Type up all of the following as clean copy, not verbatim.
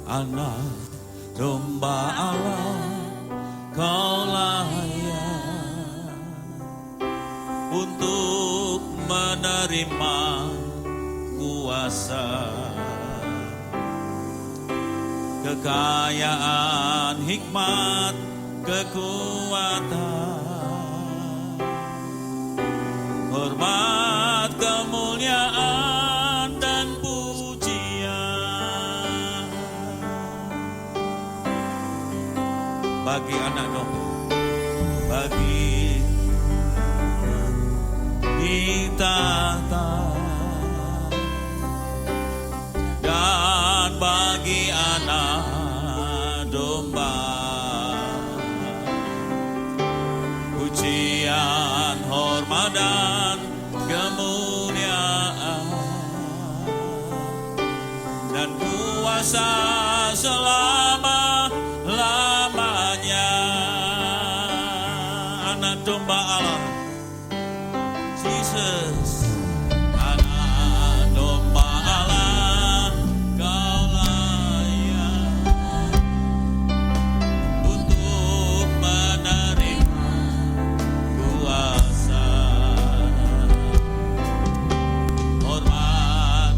anak domba Allah, kau layak untuk menerima kuasa, kekayaan, hikmat, kekuatan, hormat, kemuliaan, dan pujian bagi anak domba, bagi kita dan bagi anak domba, pujian, hormat, dan kemuliaan dan kuasa selama-lamanya. Anak domba Allah, Jesus. Anak domba Allah, kau layak untuk menerima kuasa, hormat,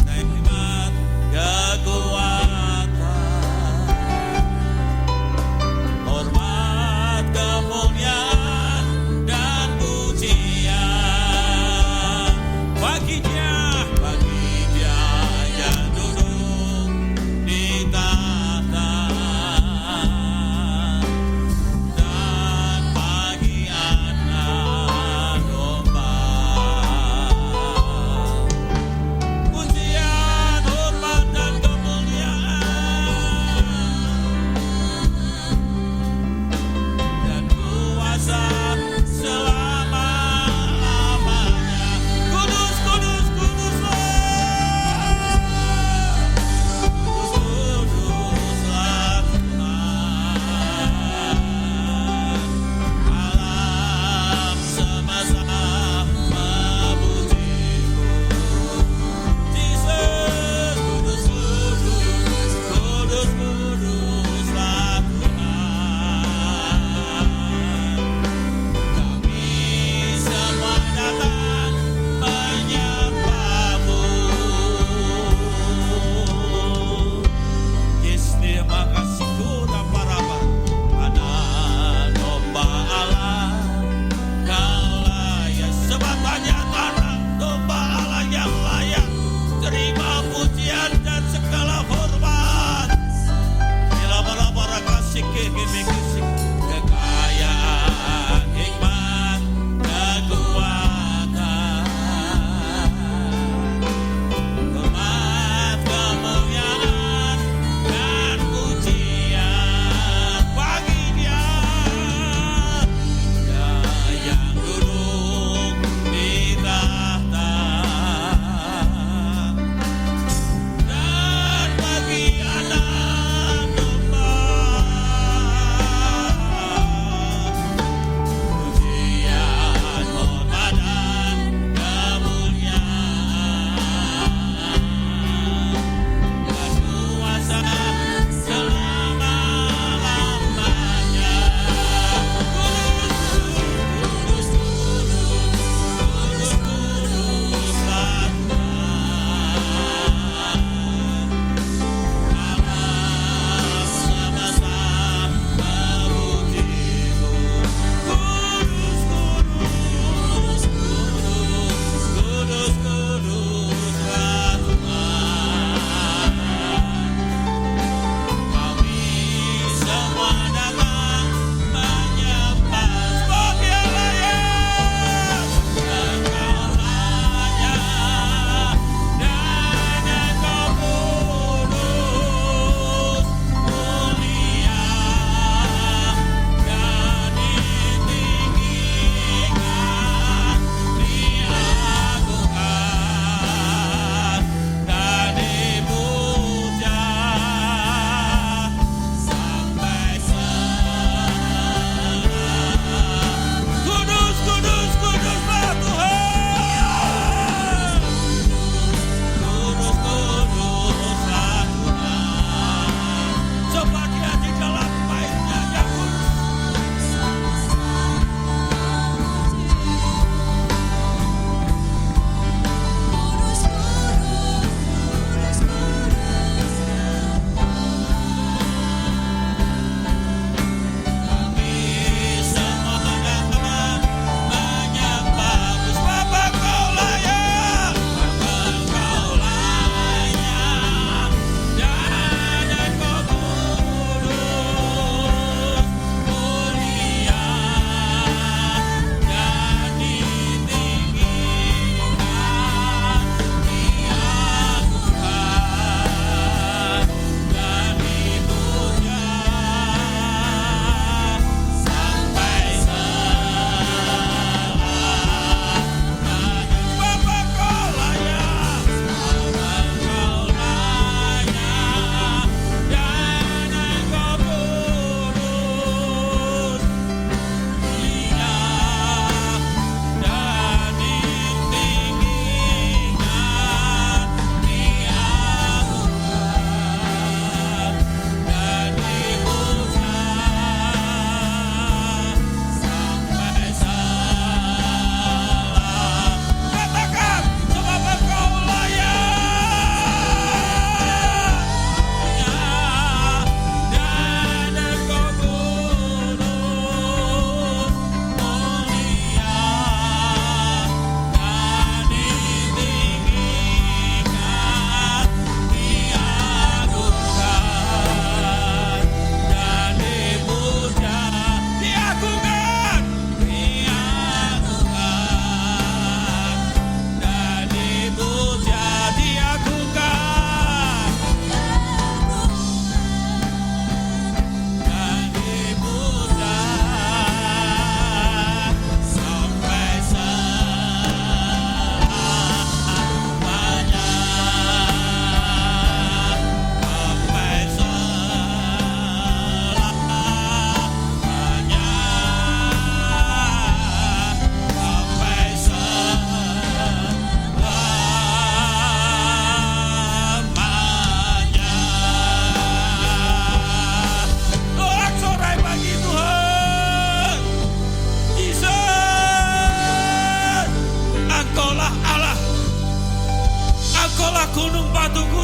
hikmat, kekuatan, hormat, kemuliaan, dan pujian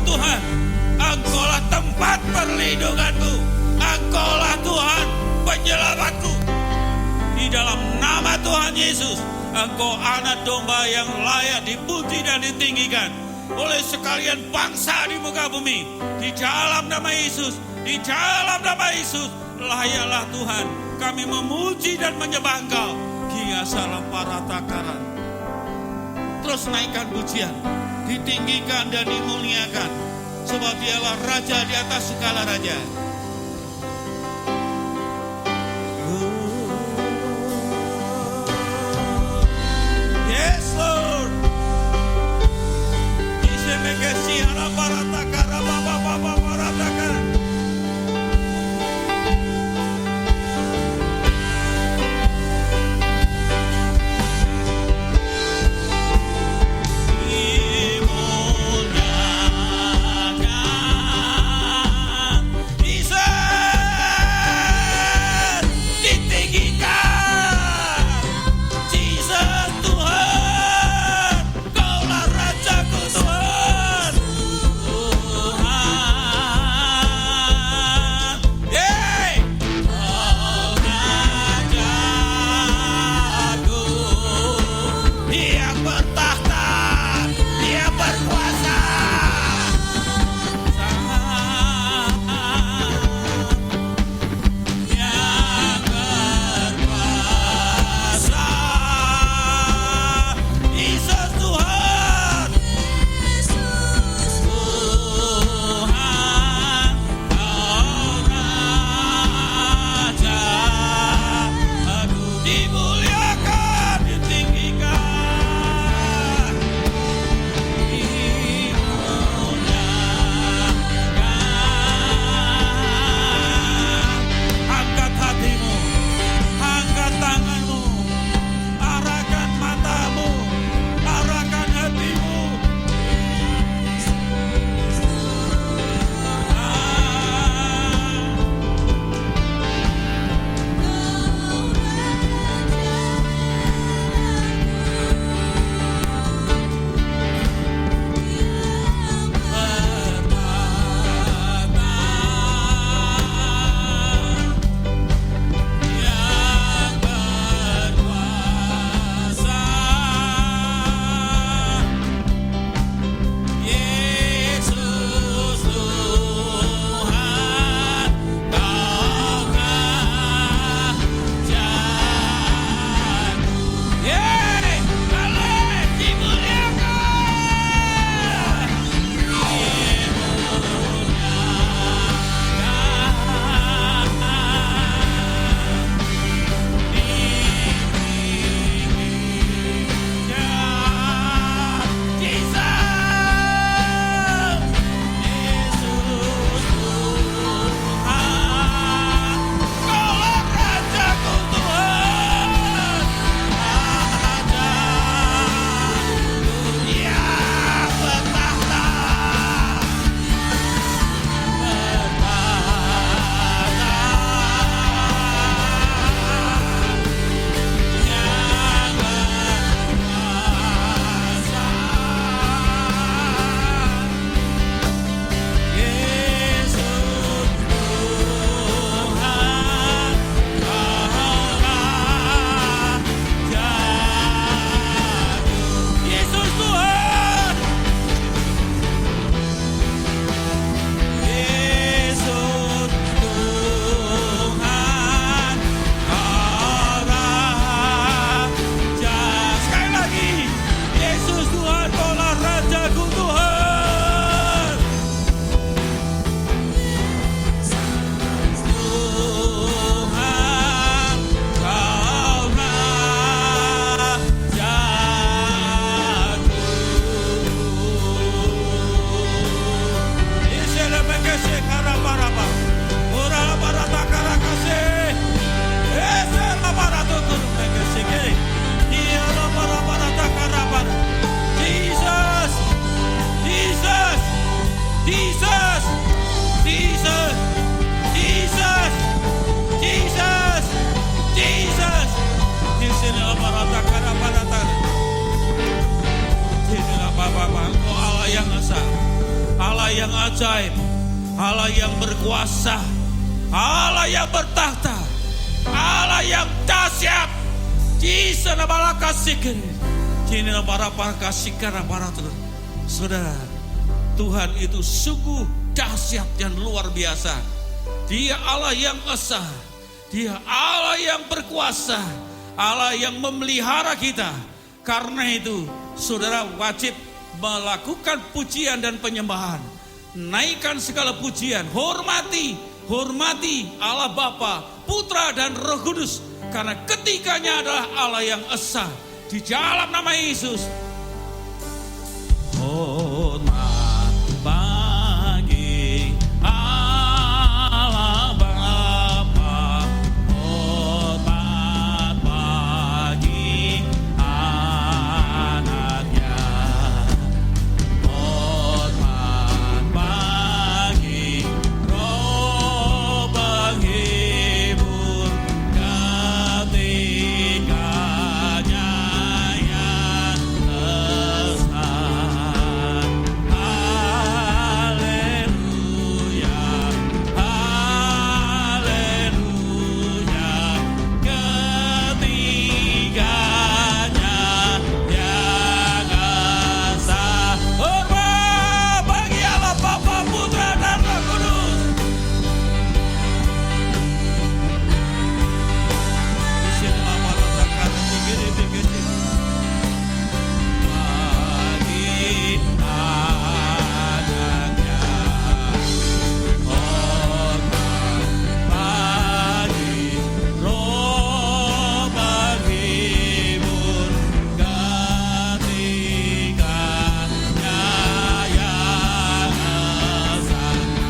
Tuhan. Engkaulah tempat perlindunganku. Engkaulah Tuhan penyelamatku. Di dalam nama Tuhan Yesus, Engkau anak domba yang layak dipuji dan ditinggikan oleh sekalian bangsa di muka bumi. Di dalam nama Yesus, di dalam nama Yesus, layaklah Tuhan kami memuji dan menyembah Engkau. Kia salam para takaran. Terus naikkan pujian, ditinggikan dan dimuliakan, sebab Dialah Raja di atas segala raja. Yes Lord. Isemekesi ala para takara baba para takara. Engkau Allah yang esa, Allah yang ajaib, Allah yang berkuasa, Allah yang bertakhta, Allah yang dahsyat. Di sana para kasih Saudara, Tuhan itu sungguh dahsyat dan luar biasa. Dia Allah yang esa, Dia Allah yang berkuasa, Allah yang memelihara kita. Karena itu saudara wajib melakukan pujian dan penyembahan. Naikkan segala pujian, hormati Allah Bapa, Putra dan Roh Kudus. Karena ketiganya adalah Allah yang esa. Di dalam nama Yesus. Hormat bagi Allah Bapa, hormat bagi anaknya, hormat bagi Roh penghibur ketiganya yang esa. Haleluya, haleluya, ketiganya yang esa. Hormat bagi Allah Bapa, Putra dan Roh Kudus. Bagi anaknya, hormat bagi Roh penghibur ketiganya yang esa.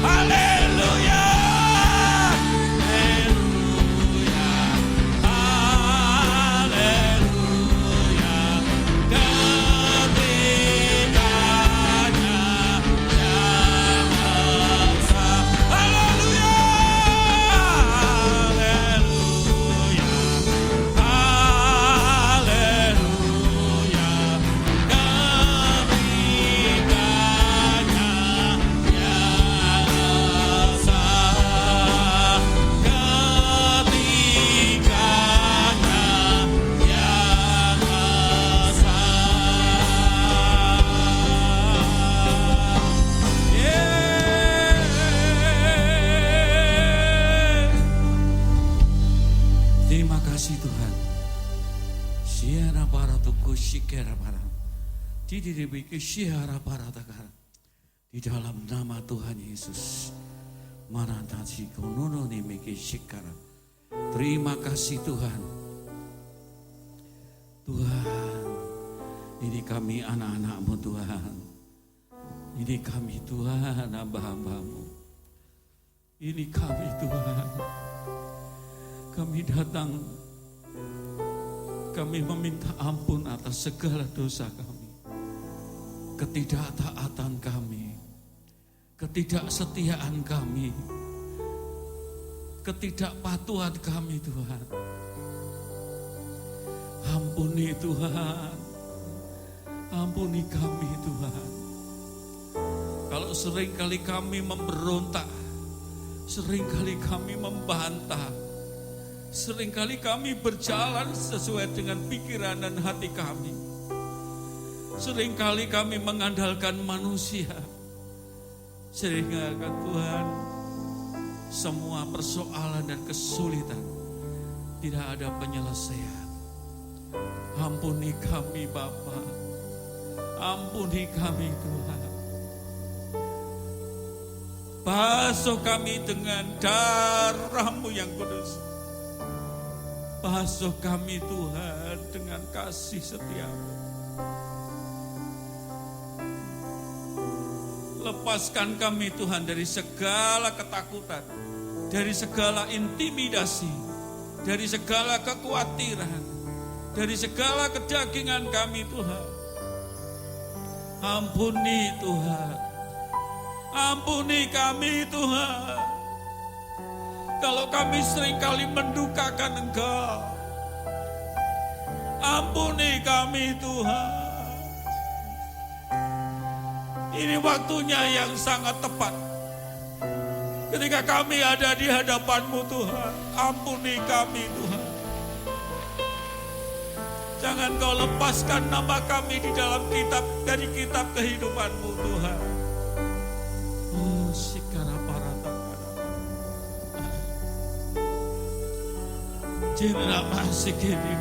Haleluya, haleluya, haleluya, ketiganya yang esa. Haleluya, haleluya, haleluya, ketiganya yang esa. Ketiganya yang esa. Terima kasih Tuhan. Siara para tuku sikera para. Didibiki siara para takara. Di dalam nama Tuhan Yesus. Maranatha konono nimiki sikara. Terima kasih Tuhan. Tuhan, ini kami anak-anak-Mu Tuhan. Ini kami Tuhan, hamba-hamba-Mu. Ini kami Tuhan. Kami datang, kami meminta ampun atas segala dosa kami. Ketidaktaatan kami, ketidaksetiaan kami, ketidakpatuhan kami Tuhan. Ampuni Tuhan, ampuni kami Tuhan. Kalau seringkali kami memberontak, seringkali kami membantah, seringkali kami berjalan sesuai dengan pikiran dan hati kami. Seringkali kami mengandalkan manusia. Sehingga Tuhan, semua persoalan dan kesulitan tidak ada penyelesaian. Ampuni kami Bapa, ampuni kami Tuhan. Basuh kami dengan darah-Mu yang kudus. Basuh kami Tuhan dengan kasih setia-Mu. Lepaskan kami Tuhan dari segala ketakutan, dari segala intimidasi, dari segala kekhawatiran, dari segala kedagingan kami Tuhan. Ampuni Tuhan, ampuni kami Tuhan. Kalau kami seringkali mendukakan Engkau, ampuni kami Tuhan. Ini waktunya yang sangat tepat. Ketika kami ada di hadapan-Mu Tuhan, ampuni kami Tuhan. Jangan Kau lepaskan nama kami di dalam dari kitab kehidupan-Mu Tuhan. Oh, sikara parata. Jenera masih kini.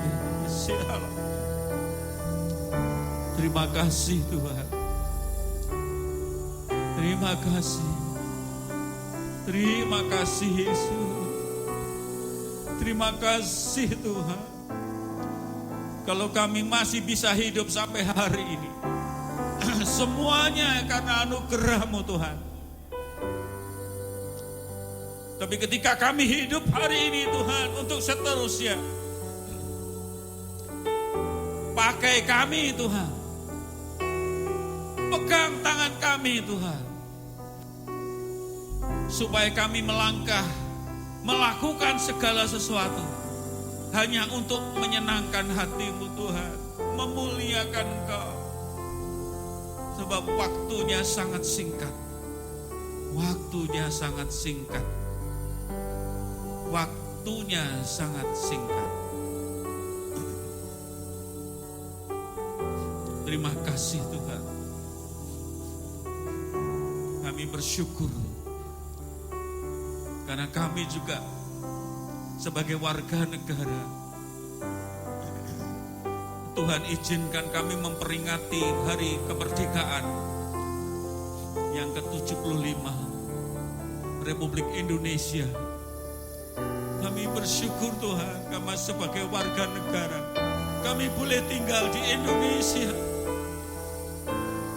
Terima kasih Tuhan. Terima kasih. Terima kasih Yesus. Terima kasih Tuhan. Kalau kami masih bisa hidup sampai hari ini, semuanya karena anugerah-Mu Tuhan. Tapi ketika kami hidup hari ini Tuhan, untuk seterusnya, pakai kami Tuhan. Pegang tangan kami Tuhan. Supaya kami melangkah, melakukan segala sesuatu hanya untuk menyenangkan hati-Mu Tuhan, memuliakan Engkau. Sebab waktunya sangat singkat. Waktunya sangat singkat. Waktunya sangat singkat. Terima kasih Tuhan. Kami bersyukur. Karena kami juga sebagai warga negara, Tuhan izinkan kami memperingati hari kemerdekaan yang ke-75 Republik Indonesia. Kami bersyukur Tuhan, kami sebagai warga negara, kami boleh tinggal di Indonesia.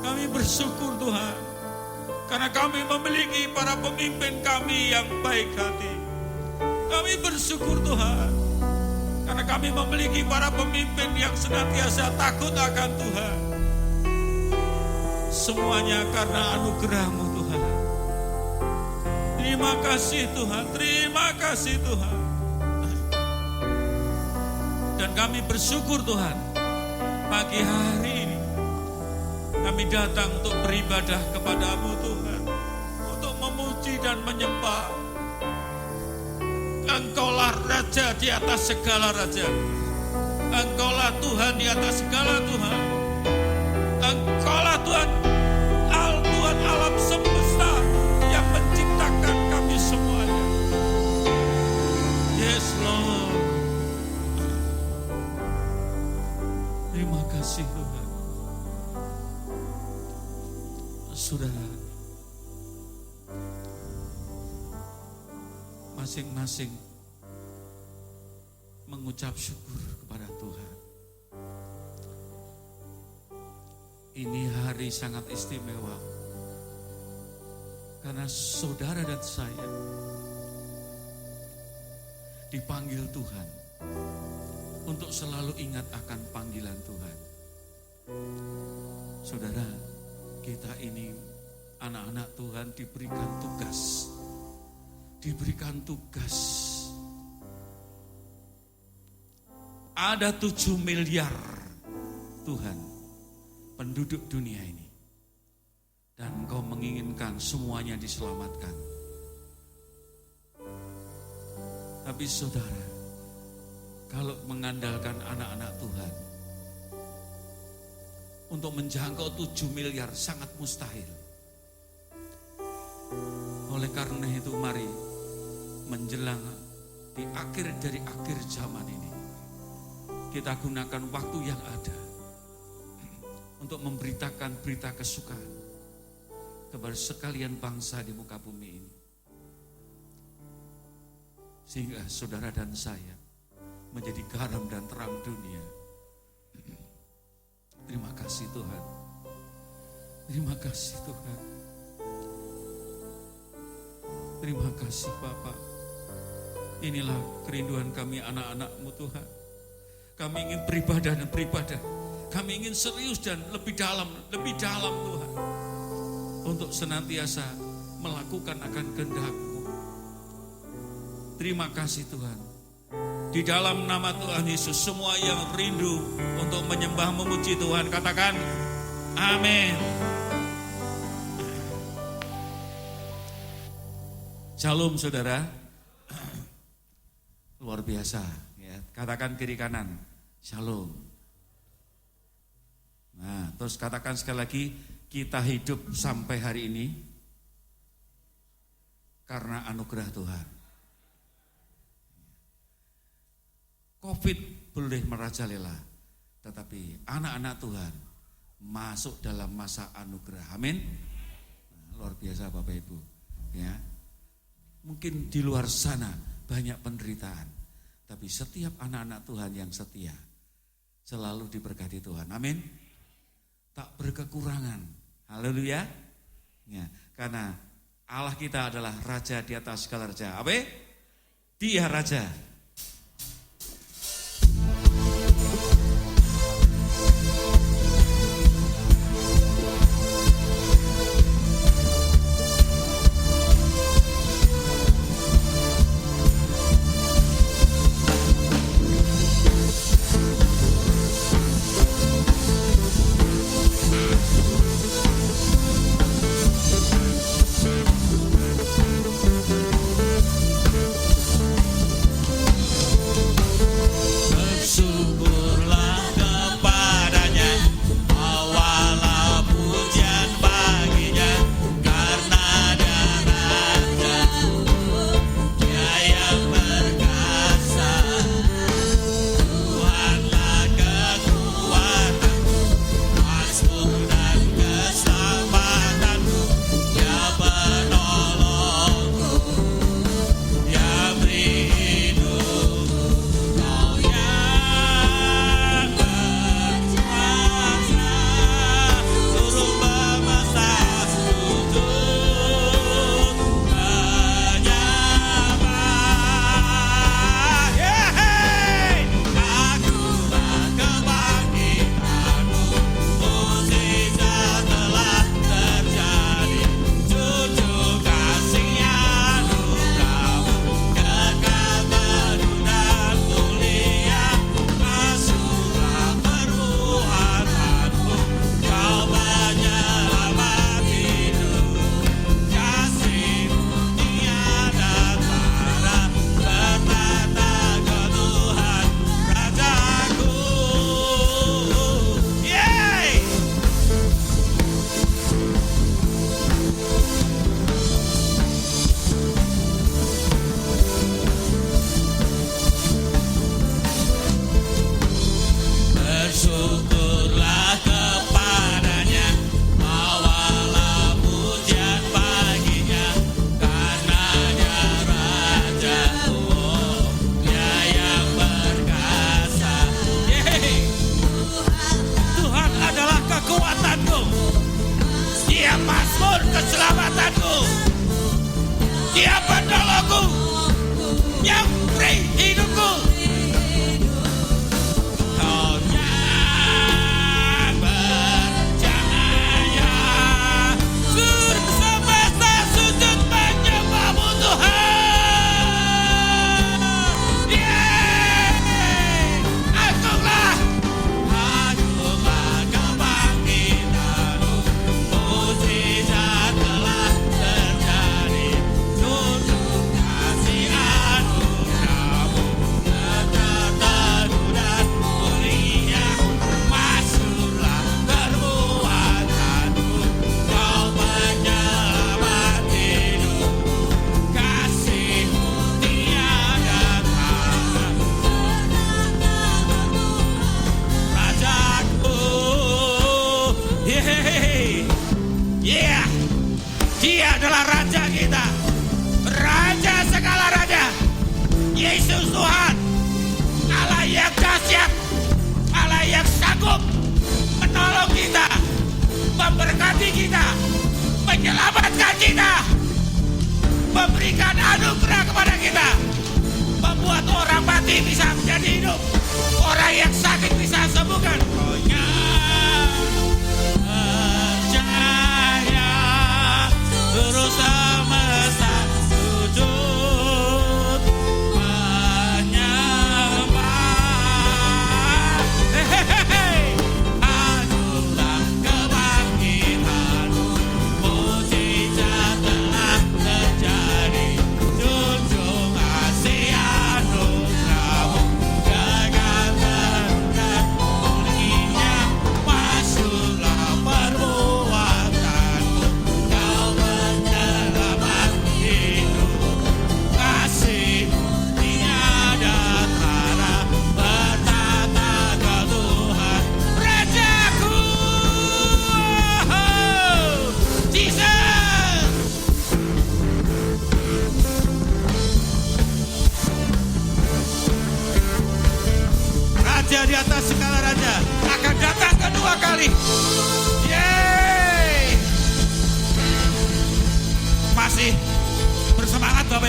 Kami bersyukur Tuhan, karena kami memiliki para pemimpin kami yang baik hati. Kami bersyukur Tuhan, karena kami memiliki para pemimpin yang senantiasa takut akan Tuhan. Semuanya karena anugerah-Mu Tuhan. Terima kasih Tuhan, terima kasih Tuhan. Dan kami bersyukur Tuhan, pagi hari ini kami datang untuk beribadah kepada-Mu Tuhan, untuk memuji dan menyembah. Engkaulah Raja di atas segala raja. Engkaulah Tuhan di atas segala Tuhan. Engkaulah Tuhan, Tuhan alam semesta yang menciptakan kami semuanya. Yes Lord. Terima kasih Tuhan. Saudara, masing-masing mengucap syukur kepada Tuhan. Ini hari sangat istimewa, karena saudara dan saya dipanggil Tuhan untuk selalu ingat akan panggilan Tuhan. Saudara, kita ini anak-anak Tuhan diberikan tugas. Diberikan tugas. Ada 7 miliar Tuhan penduduk dunia ini. Dan Engkau menginginkan semuanya diselamatkan. Tapi saudara, kalau mengandalkan anak-anak Tuhan untuk menjangkau 7 miliar sangat mustahil. Oleh karena itu mari menjelang di akhir dari akhir zaman ini, kita gunakan waktu yang ada untuk memberitakan berita kesukaan kepada sekalian bangsa di muka bumi ini. Sehingga saudara dan saya menjadi garam dan terang dunia. Terima kasih Tuhan. Terima kasih Tuhan. Terima kasih Bapak. Inilah kerinduan kami anak-anak-Mu Tuhan. Kami ingin beribadah dan beribadah. Kami ingin serius dan lebih dalam Tuhan. Untuk senantiasa melakukan akan kehendak-Mu. Terima kasih Tuhan. Di dalam nama Tuhan Yesus, semua yang rindu untuk menyembah memuji Tuhan, katakan amin. Shalom saudara. Luar biasa ya. Katakan kiri kanan, shalom. Nah, terus katakan sekali lagi, kita hidup sampai hari ini karena anugerah Tuhan. Covid boleh merajalela, tetapi anak-anak Tuhan masuk dalam masa anugerah. Amin. Nah, luar biasa Bapak Ibu. Ya. Mungkin di luar sana banyak penderitaan, tapi setiap anak-anak Tuhan yang setia selalu diberkati Tuhan. Amin. Tak berkekurangan. Haleluya. Ya, karena Allah kita adalah raja di atas segala raja. Apa? Dia raja.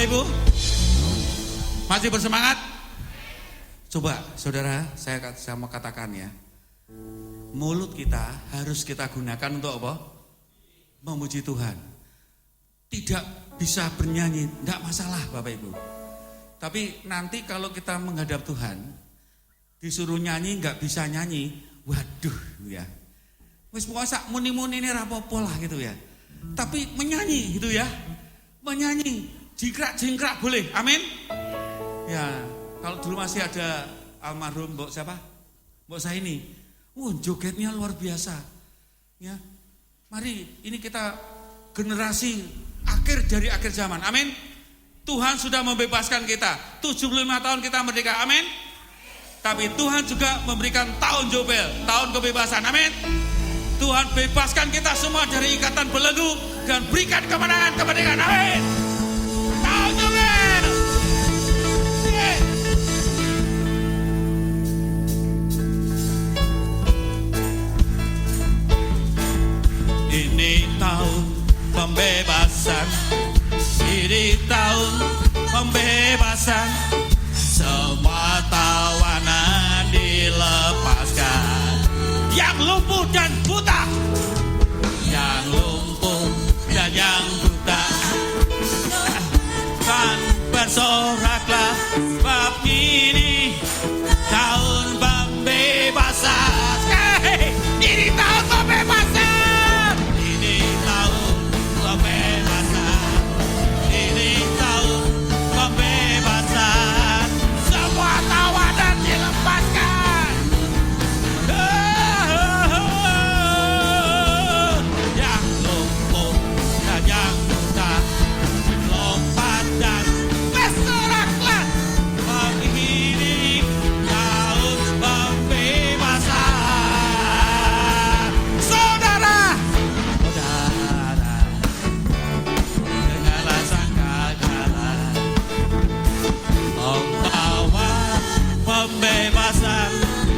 Ibu? Masih bersemangat? Coba saudara, saya mau katakan ya, mulut kita harus kita gunakan untuk apa? Memuji Tuhan. Tidak bisa bernyanyi, tidak masalah Bapak Ibu. Tapi nanti kalau kita menghadap Tuhan, disuruh nyanyi nggak bisa nyanyi, waduh ya. Wis pokoke sak muni-muni ini rapopo lah gitu ya. Tapi menyanyi gitu ya. Menyanyi, jingkrak-jingkrak boleh. Amin. Ya, kalau dulu masih ada almarhum Mbok siapa? Mbok Saini. Jogetnya luar biasa. Ya. Mari ini kita generasi akhir dari akhir zaman. Amin. Tuhan sudah membebaskan kita. 75 tahun kita merdeka. Amin. Tapi Tuhan juga memberikan tahun Yobel, tahun kebebasan. Amin. Tuhan bebaskan kita semua dari ikatan belenggu dan berikan kemenangan kemerdekaan. Amin. Tahun Yobel. Ini tahun pembebasan. Ini tahun pembebasan. Semua tawanan dilepaskan. Yang lumpuh dan buta, yang lumpuh dan yang buta, kan bersoraklah bab ini tahun pembebasan. Ini tahun pembebasan. Ini tahun pembebasan. Ini tahun pembebasan. Semua tawanan dilepaskan. Yang lumpuh dan yang buta, lompat dan bersoraklah pagi ini tahun pembebasan. Saudara, dengarlah sangkakala membawa pembebasan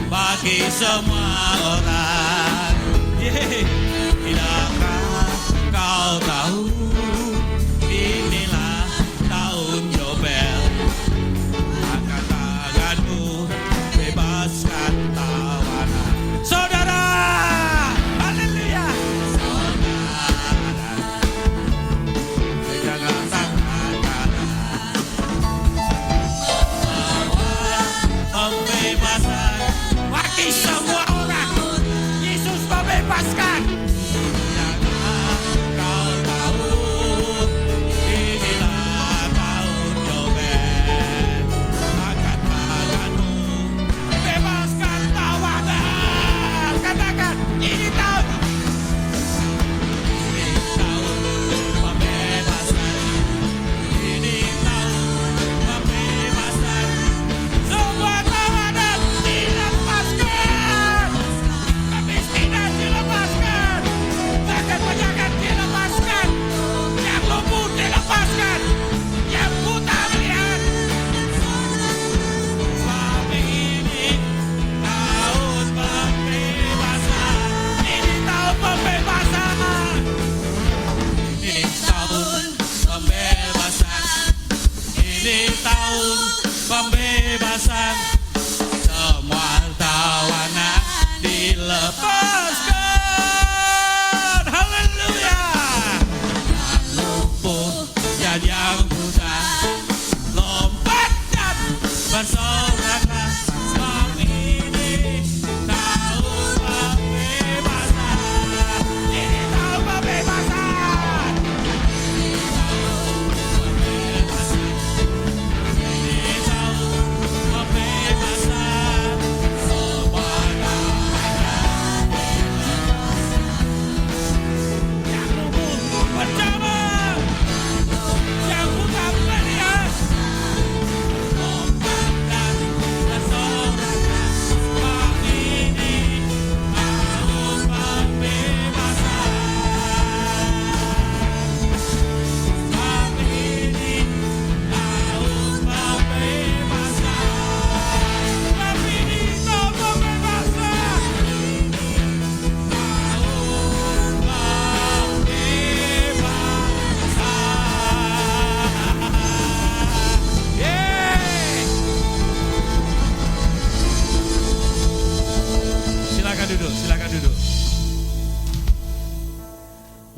bagi semua orang. Tidakkah kau tahu, inilah tahun Yobel. Angkat tanganmu, bebaskan tawanan. Saudara, haleluya. Saudara, jangan sangkakala pembebasan bagi semua orang.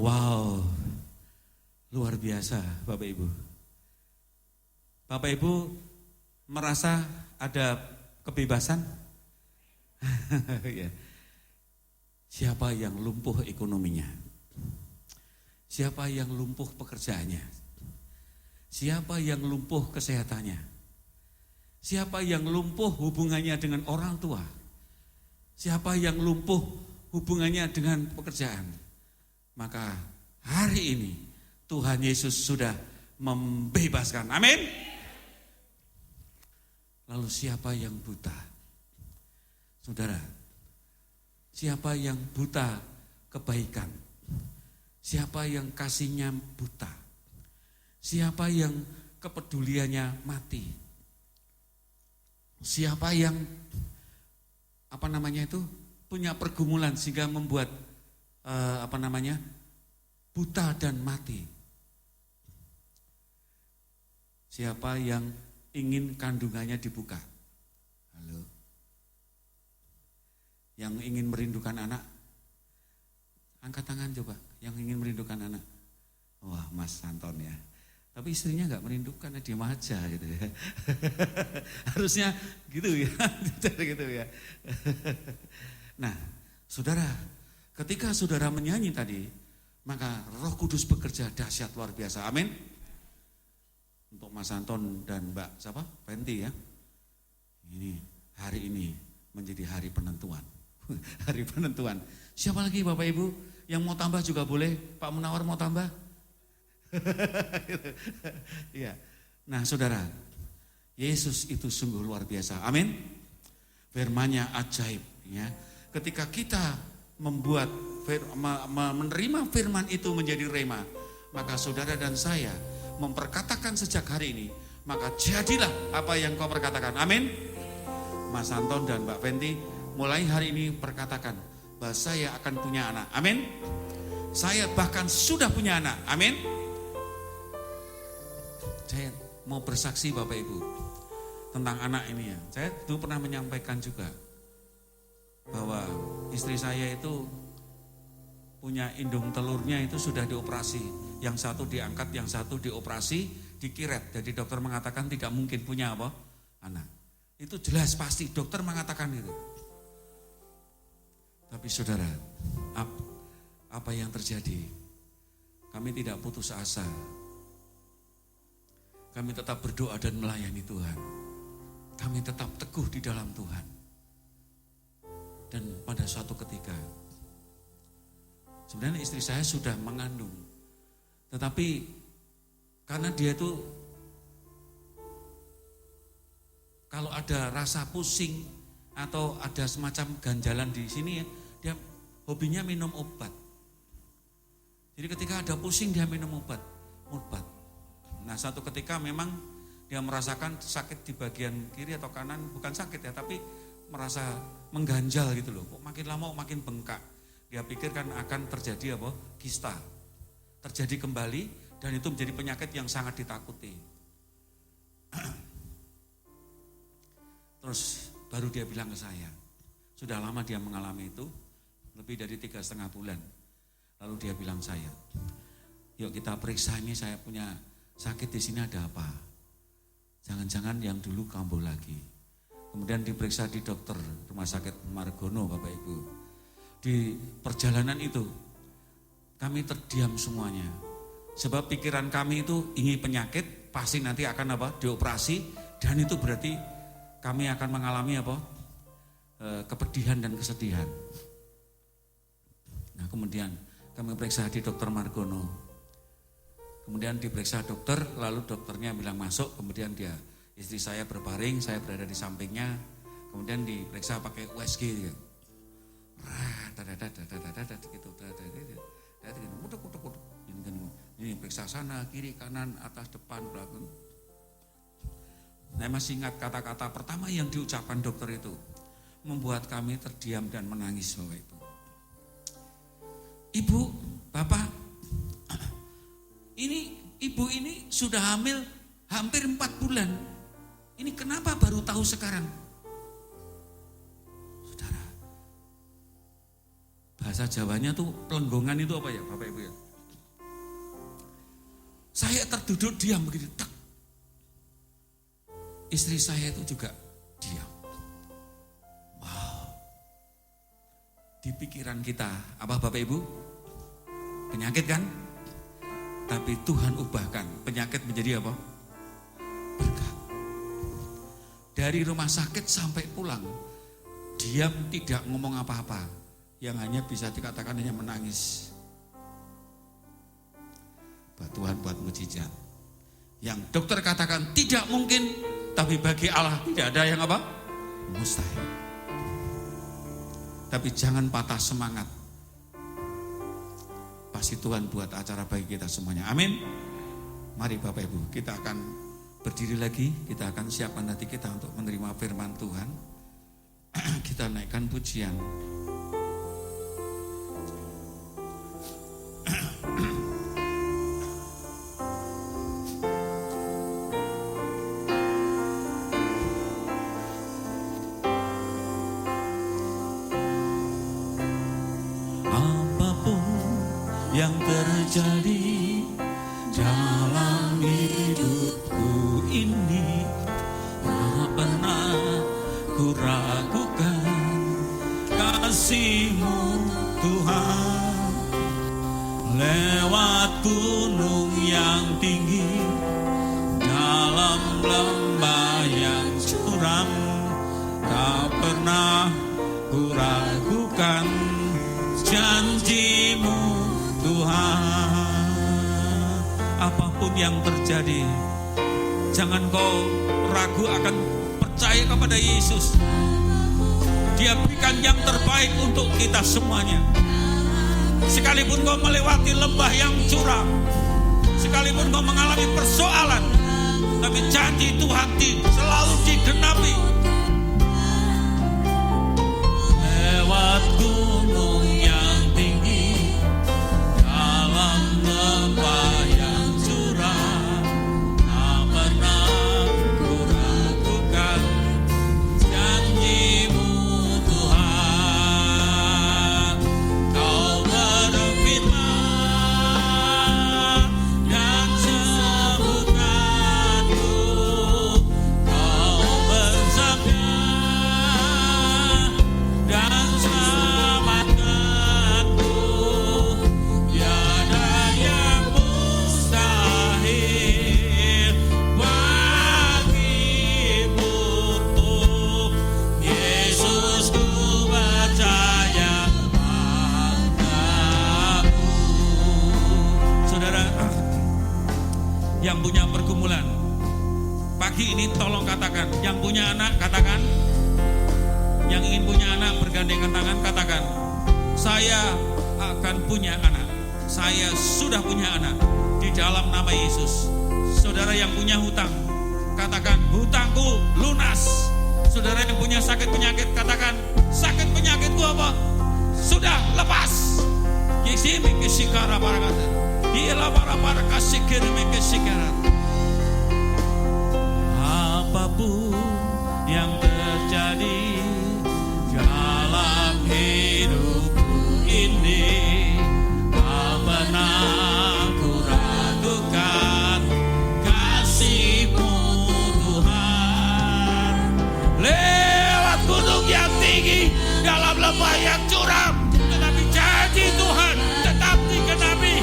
Wow, luar biasa Bapak Ibu. Bapak Ibu merasa ada kebebasan? Ya. Siapa yang lumpuh ekonominya? Siapa yang lumpuh pekerjaannya? Siapa yang lumpuh kesehatannya? Siapa yang lumpuh hubungannya dengan orang tua? Siapa yang lumpuh hubungannya dengan pekerjaan? Maka hari ini Tuhan Yesus sudah membebaskan. Amin. Lalu siapa yang buta? Saudara, siapa yang buta kebaikan? Siapa yang kasihnya buta? Siapa yang kepeduliannya mati? Siapa yang punya pergumulan sehingga membuat buta dan mati? Siapa yang ingin kandungannya dibuka? Halo. Yang ingin merindukan anak? Angkat tangan coba, yang ingin merindukan anak. Wah, Mas Anton ya. Tapi istrinya enggak merindukan, diam aja gitu ya. Harusnya gitu ya. Gitu ya. Nah, Saudara, ketika saudara menyanyi tadi, maka Roh Kudus bekerja dahsyat luar biasa. Amin. Untuk Mas Anton dan Mbak siapa? Penti ya. Hari ini menjadi hari penentuan. Hari penentuan. Siapa lagi Bapak Ibu yang mau tambah juga boleh? Pak Munawar mau tambah? Iya. Nah, Saudara, Yesus itu sungguh luar biasa. Amin. Firman-Nya ajaib ya. Ketika kita menerima firman itu menjadi rema, maka saudara dan saya memperkatakan sejak hari ini, maka jadilah apa yang kau perkatakan. Amin. Mas Anton dan Mbak Fenti mulai hari ini perkatakan bahwa saya akan punya anak. Amin. Saya bahkan sudah punya anak. Amin. Saya mau bersaksi Bapak Ibu tentang anak ini ya. Saya dulu pernah menyampaikan juga bahwa istri saya itu punya indung telurnya itu sudah dioperasi. Yang satu diangkat, yang satu dioperasi, dikiret. Jadi dokter mengatakan tidak mungkin punya apa? Anak. Itu jelas pasti dokter mengatakan itu. Tapi saudara, apa yang terjadi? Kami tidak putus asa. Kami tetap berdoa dan melayani Tuhan. Kami tetap teguh di dalam Tuhan. Dan pada suatu ketika, sebenarnya istri saya sudah mengandung. Tetapi karena dia itu kalau ada rasa pusing atau ada semacam ganjalan di sini ya, dia hobinya minum obat. Jadi ketika ada pusing dia minum obat. Nah, satu ketika memang dia merasakan sakit di bagian kiri atau kanan, bukan sakit ya, tapi merasa mengganjal gitu loh. Kok makin lama makin bengkak. Dia pikir kan akan terjadi apa? Kista. Terjadi kembali dan itu menjadi penyakit yang sangat ditakuti. Terus baru dia bilang ke saya, sudah lama dia mengalami itu, lebih dari 3,5 bulan. Lalu dia bilang saya, yuk kita periksa ini, saya punya sakit di sini ada apa? Jangan-jangan yang dulu kambuh lagi. Kemudian diperiksa di dokter Rumah Sakit Margono Bapak Ibu. Di perjalanan itu kami terdiam semuanya. Sebab pikiran kami itu ingin penyakit, pasti nanti akan apa? Dioperasi, dan itu berarti kami akan mengalami apa? Kepedihan dan kesedihan. Nah, kemudian kami periksa di dokter Margono. Kemudian diperiksa dokter, lalu dokternya bilang masuk, kemudian istri saya berbaring, saya berada di sampingnya, kemudian diperiksa pakai USG gitu. Ini periksa sana, kiri, kanan, atas, depan, belakang. Saya masih ingat kata-kata pertama yang diucapkan dokter itu, membuat kami terdiam dan menangis Bapak Ibu. Ibu, Bapak, ibu ini sudah hamil hampir 4 bulan. Ini kenapa baru tahu sekarang? Saudara, bahasa Jawanya tuh pelenggongan itu apa ya Bapak Ibu ya? Saya terduduk diam begitu. Tak. Istri saya itu juga diam. Wow. Di pikiran kita, apa Bapak Ibu? Penyakit kan? Tapi Tuhan ubahkan penyakit menjadi apa? Berkat. Dari rumah sakit sampai pulang, diam tidak ngomong apa-apa. Yang hanya bisa dikatakan hanya menangis. Buat Tuhan buat mujizat. Yang dokter katakan tidak mungkin, tapi bagi Allah tidak ada yang apa? Mustahil. Tapi jangan patah semangat. Pasti Tuhan buat acara bagi kita semuanya. Amin. Mari Bapak Ibu, kita akan berdiri lagi. Kita akan siapkan hati kita untuk menerima firman Tuhan. Kita naikkan pujian. Yang terjadi dalam hidupku ini, tak pernah ku ragukan kasih-Mu Tuhan. Lewat gunung yang tinggi, dalam lembah yang curam, tak pernah ku ragukan janji-Mu Tuhan. Apapun yang terjadi, jangan kau ragu akan percaya kepada Yesus. Dia berikan yang terbaik untuk kita semuanya. Sekalipun kau melewati lembah yang curam, sekalipun kau mengalami persoalan, tapi janji Tuhan selalu digenapi. Lewat gunung yang tinggi, dalam lembah yang curam, tak pernah ku ragukan janji-Mu Tuhan. Kau berfirman dan sembuhkanku, Kau bersabda dan selamatkanku. Tiada yang mustahil bagimu, Yesus, ku percaya padamu. Saudara yang punya pergumulan, pagi ini tolong katakan, yang punya anak katakan, yang ingin punya anak bergandengan tangan katakan, saya akan punya anak. Saya sudah punya anak di dalam nama Yesus. Saudara yang punya hutang, katakan hutangku lunas. Saudara yang punya sakit penyakit, katakan sakit penyakitku apa? Sudah lepas. Kisimi kisikara barakata. Gila para kasih kirimi kisikara. Apapun yang terjadi dalam hidupku ini, tak pernah ku ragukan kasih-Mu Tuhan. Lewat gunung yang tinggi, dalam lembah yang curam, tetapi janji Tuhan tetap digenapi.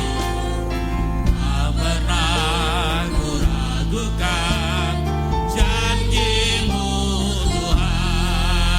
Tak pernah ku ragukan janji-Mu Tuhan.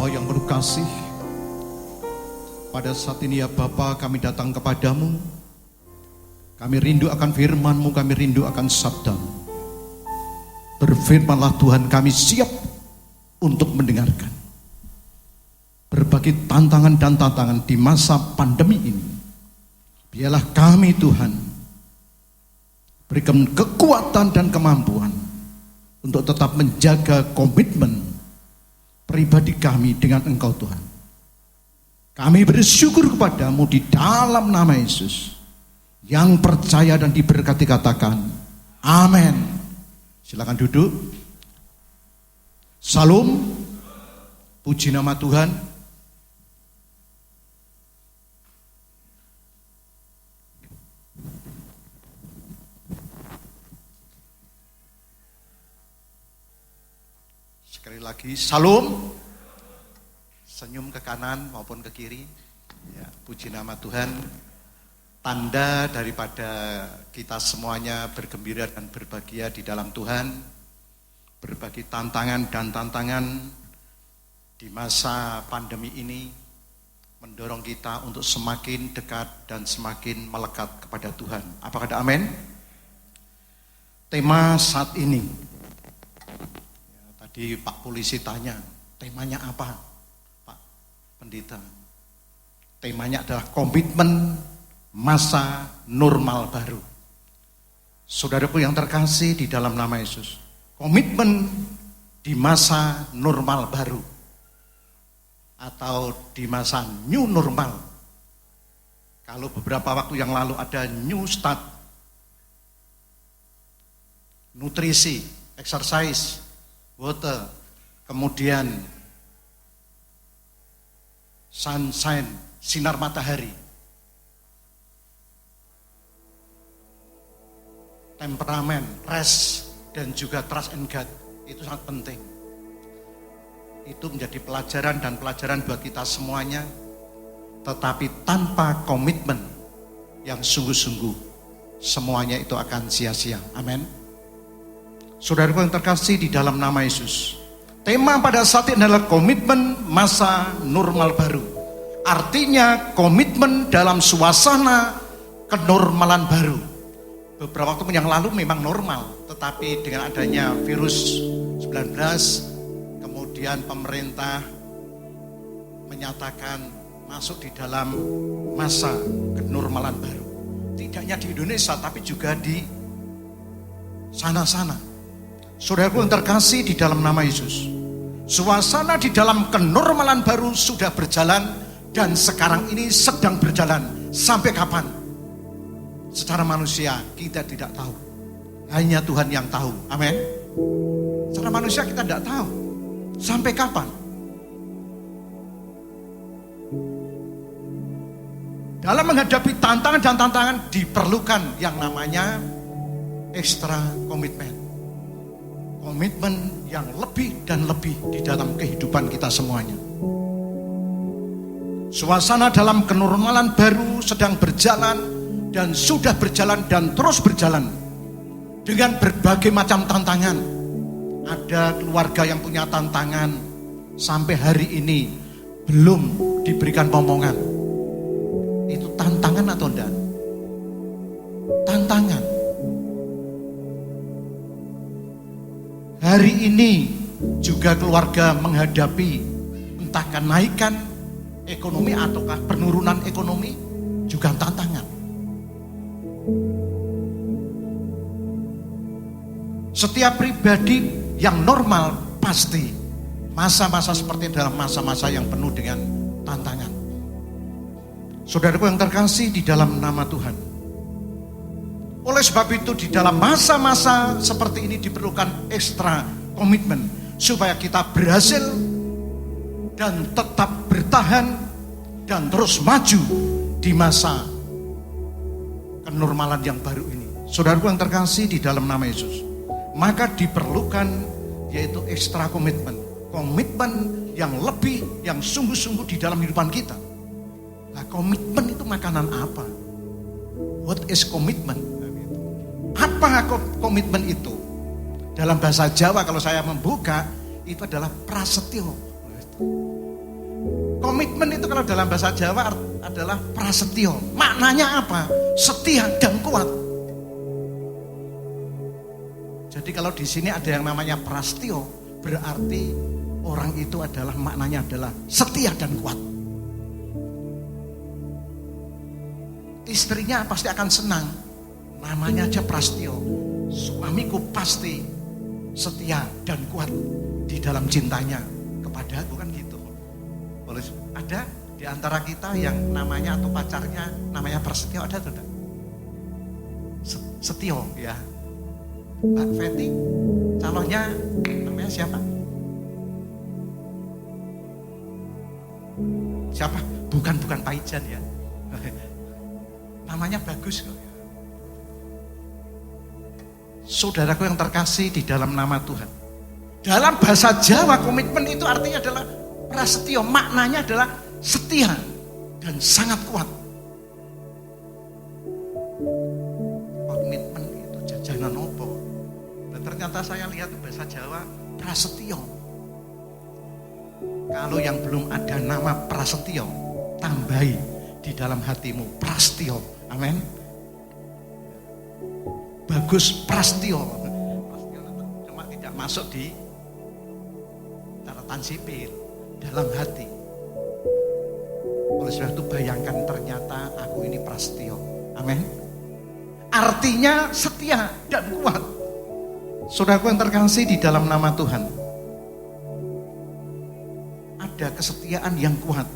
Bapa yang penuh kasih, pada saat ini ya Bapa, kami datang kepadamu. Kami rindu akan firman-Mu, kami rindu akan sabda-Mu. Berfirmanlah Tuhan, kami siap untuk mendengarkan. Berbagai tantangan dan tantangan di masa pandemi ini, biarlah kami Tuhan berikan kekuatan dan kemampuan untuk tetap menjaga komitmen pribadi kami dengan Engkau Tuhan. Kami bersyukur kepadamu di dalam nama Yesus. Yang percaya dan diberkati katakan amin. Silakan duduk. Salam. Puji nama Tuhan. Sekali lagi, salam. Senyum ke kanan maupun ke kiri. Ya, puji nama Tuhan. Tanda daripada kita semuanya bergembira dan berbahagia di dalam Tuhan. Berbagi tantangan dan tantangan di masa pandemi ini mendorong kita untuk semakin dekat dan semakin melekat kepada Tuhan. Apakah ada amin? Tema saat ini, ya, tadi Pak Polisi tanya, temanya apa Pak Pendeta? Temanya adalah komitmen masa normal baru. Saudaraku yang terkasih di dalam nama Yesus, komitmen di masa normal baru atau di masa new normal. Kalau beberapa waktu yang lalu ada new start, nutrisi, exercise, water, kemudian sunshine, sinar matahari, temperamen, rest, dan juga trust and God. Itu sangat penting. Itu menjadi pelajaran dan pelajaran buat kita semuanya. Tetapi tanpa komitmen yang sungguh-sungguh, semuanya itu akan sia-sia. Amin. Saudaraku yang terkasih di dalam nama Yesus, tema pada saat ini adalah komitmen masa normal baru. Artinya komitmen dalam suasana kenormalan baru. Beberapa waktu yang lalu memang normal, tetapi dengan adanya virus 19, kemudian pemerintah menyatakan masuk di dalam masa kenormalan baru. Tidak hanya di Indonesia, tapi juga di sana-sana. Saudaraku yang terkasih di dalam nama Yesus, suasana di dalam kenormalan baru sudah berjalan dan sekarang ini sedang berjalan. Sampai kapan? Secara manusia kita tidak tahu, hanya Tuhan yang tahu. Amin. Secara manusia kita tidak tahu sampai kapan. Dalam menghadapi tantangan dan tantangan diperlukan yang namanya ekstra komitmen. Komitmen yang lebih dan lebih di dalam kehidupan kita semuanya. Suasana dalam kenormalan baru sedang berjalan dan sudah berjalan dan terus berjalan dengan berbagai macam tantangan. Ada keluarga yang punya tantangan sampai hari ini belum diberikan momongan. Itu tantangan atau enggak? Tantangan. Hari ini juga keluarga menghadapi entah kenaikan ekonomi ataukah penurunan ekonomi, juga tantangan. Setiap pribadi yang normal pasti masa-masa seperti dalam masa-masa yang penuh dengan tantangan. Saudaraku yang terkasih di dalam nama Tuhan, oleh sebab itu di dalam masa-masa seperti ini diperlukan ekstra komitmen supaya kita berhasil dan tetap bertahan dan terus maju di masa kenormalan yang baru ini. Saudaraku yang terkasih di dalam nama Yesus, maka diperlukan yaitu ekstra komitmen. Komitmen yang lebih, yang sungguh-sungguh di dalam kehidupan kita. Nah, komitmen itu makanan apa? What is komitmen? Apa komitmen itu? Dalam bahasa Jawa kalau saya membuka, itu adalah prasetyo. Komitmen itu kalau dalam bahasa Jawa adalah prasetyo. Maknanya apa? Setia dan kuat. Jadi kalau di sini ada yang namanya prasetyo, berarti orang itu adalah maknanya adalah setia dan kuat. Istrinya pasti akan senang. Namanya aja prasetyo. Suamiku pasti setia dan kuat di dalam cintanya kepada aku, kan gitu. Boleh ada di antara kita yang namanya atau pacarnya namanya prasetyo, ada atau tidak? Setio ya. Mbak Feti calonnya namanya siapa? Siapa? Bukan Pak Ijan ya. Namanya bagus kok. Saudaraku yang terkasih di dalam nama Tuhan. Dalam bahasa Jawa komitmen itu artinya adalah prasetyo. Maknanya adalah setia dan sangat kuat. Komitmen itu jajanan opo. Dan ternyata saya lihat bahasa Jawa prasetyo. Kalau yang belum ada nama prasetyo, tambahi di dalam hatimu prasetyo. Amin. Bagus prasetyo. Prasetyo cuma tidak masuk di catatan sipil, dalam hati. Oleh sebab itu bayangkan ternyata aku ini prasetyo. Amin. Artinya setia dan kuat. Saudaraku yang terkasih di dalam nama Tuhan, ada kesetiaan yang kuat.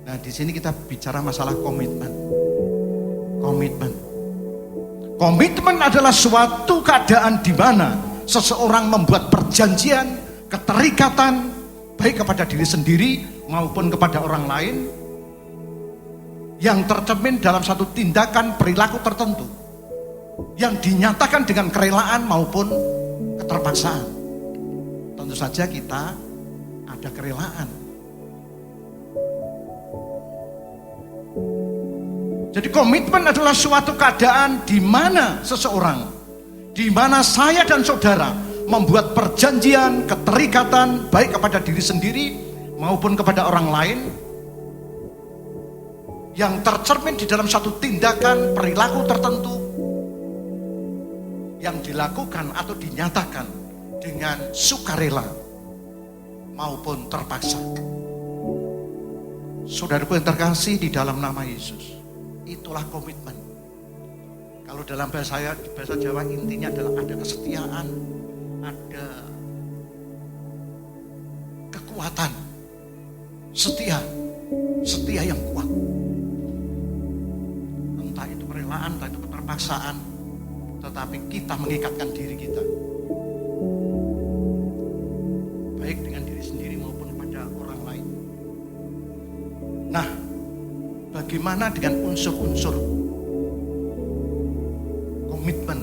Nah, di sini kita bicara masalah komitmen. Komitmen adalah suatu keadaan di mana seseorang membuat perjanjian, keterikatan, baik kepada diri sendiri maupun kepada orang lain, yang tercermin dalam satu tindakan perilaku tertentu, yang dinyatakan dengan kerelaan maupun keterpaksaan. Tentu saja kita ada kerelaan. Jadi komitmen adalah suatu keadaan di mana seseorang, di mana saya dan saudara membuat perjanjian, keterikatan baik kepada diri sendiri maupun kepada orang lain, yang tercermin di dalam satu tindakan perilaku tertentu yang dilakukan atau dinyatakan dengan sukarela maupun terpaksa. Saudaraku yang terkasih di dalam nama Yesus, itulah komitmen. Kalau dalam bahasa Jawa intinya adalah ada kesetiaan, ada kekuatan, setia yang kuat. Entah itu kerelaan, entah itu keterpaksaan, tetapi kita mengikatkan diri kita, baik dengan diri sendiri maupun pada orang lain. Nah, bagaimana dengan unsur-unsur komitmen?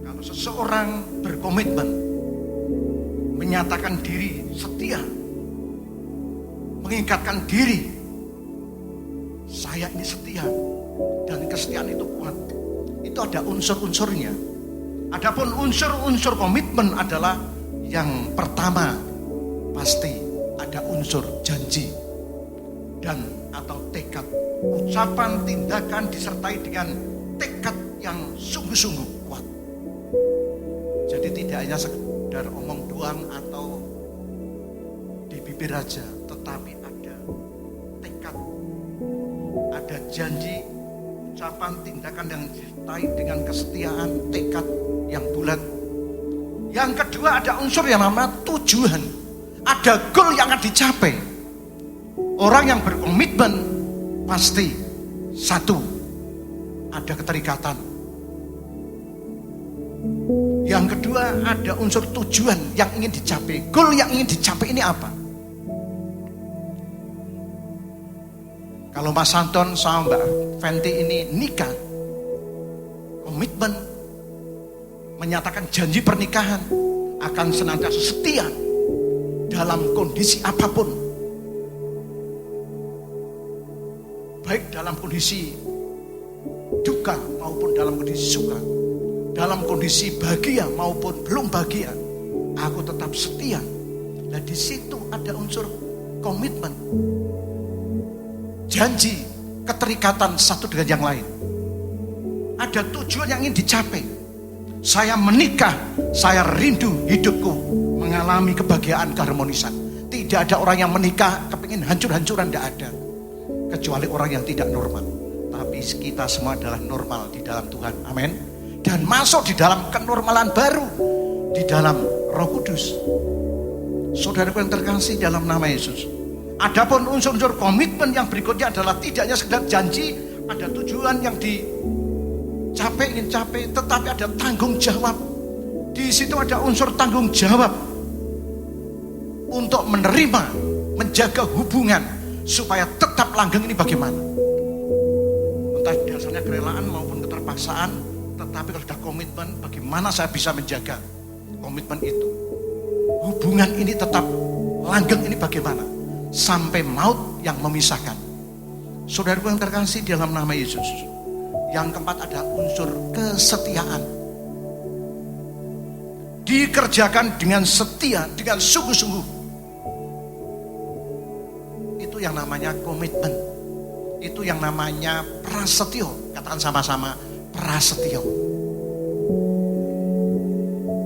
Kalau seseorang berkomitmen, menyatakan diri setia, mengikatkan diri, saya ini setia, dan kesetiaan itu kuat, itu ada unsur-unsurnya. Adapun unsur-unsur komitmen adalah yang pertama, pasti ada unsur janji dan atau tekad, ucapan, tindakan disertai dengan tekad yang sungguh-sungguh kuat. Jadi tidak hanya sekedar omong doang atau di bibir aja, tetapi ada tekad, ada janji, ucapan, tindakan yang disertai dengan kesetiaan, tekad yang bulat. Yang kedua ada unsur yang namanya tujuan, ada goal yang akan dicapai. Orang yang berkomitmen pasti satu, ada keterikatan. Yang kedua ada unsur tujuan yang ingin dicapai. Goal yang ingin dicapai ini apa? Kalau Mas Anton sama Mbak Fenti ini nikah, komitmen, menyatakan janji pernikahan, akan senantiasa setia dalam kondisi apapun, baik dalam kondisi duka maupun dalam kondisi suka, dalam kondisi bahagia maupun belum bahagia, aku tetap setia. Nah di situ ada unsur komitmen, janji, keterikatan satu dengan yang lain. Ada tujuan yang ingin dicapai. Saya menikah, saya rindu hidupku mengalami kebahagiaan, keharmonisan. Tidak ada orang yang menikah kepingin hancur-hancuran, tidak ada. Kecuali orang yang tidak normal. Tapi kita semua adalah normal di dalam Tuhan. Amin. Dan masuk di dalam kenormalan baru di dalam Roh Kudus. Saudaraku yang terkasih dalam nama Yesus. Adapun unsur-unsur komitmen yang berikutnya adalah tidak hanya sekedar janji, ada tujuan yang dicapai, ingin capai, tetapi ada tanggung jawab. Di situ ada unsur tanggung jawab untuk menerima, menjaga hubungan supaya tetap langgeng. Ini bagaimana? Entah dasarnya kerelaan maupun keterpaksaan, tetapi kalau sudah komitmen, bagaimana saya bisa menjaga komitmen itu? Hubungan ini tetap langgeng, ini bagaimana? Sampai maut yang memisahkan. Saudaraku yang terkasih dalam nama Yesus. Yang keempat ada unsur kesetiaan. Dikerjakan dengan setia, dengan sungguh-sungguh. Itu yang namanya komitmen. Itu yang namanya prasetyo. Katakan sama-sama, prasetyo.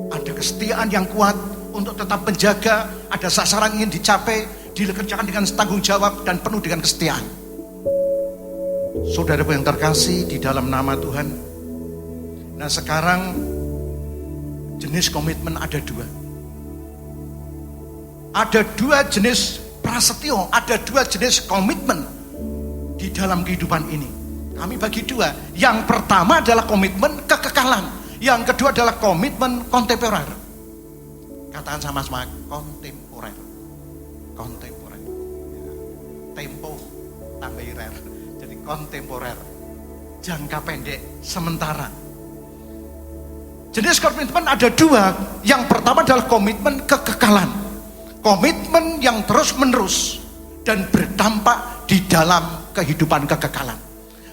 Ada kesetiaan yang kuat untuk tetap menjaga, ada sasaran ingin dicapai, dikerjakan dengan tanggung jawab dan penuh dengan kesetiaan. Saudaraku yang terkasih di dalam nama Tuhan. Nah sekarang jenis komitmen ada dua. Ada dua jenis prasetyo, ada dua jenis komitmen di dalam kehidupan ini. Kami bagi dua. Yang pertama adalah komitmen kekekalan. Yang kedua adalah komitmen kontemporer. Katakan sama-sama, kontemporer. Kontemporer. Tempo tambah rer. Jadi kontemporer. Jangka pendek, sementara. Jenis komitmen ada dua. Yang pertama adalah komitmen kekekalan. Komitmen yang terus-menerus dan berdampak di dalam kehidupan kekekalan.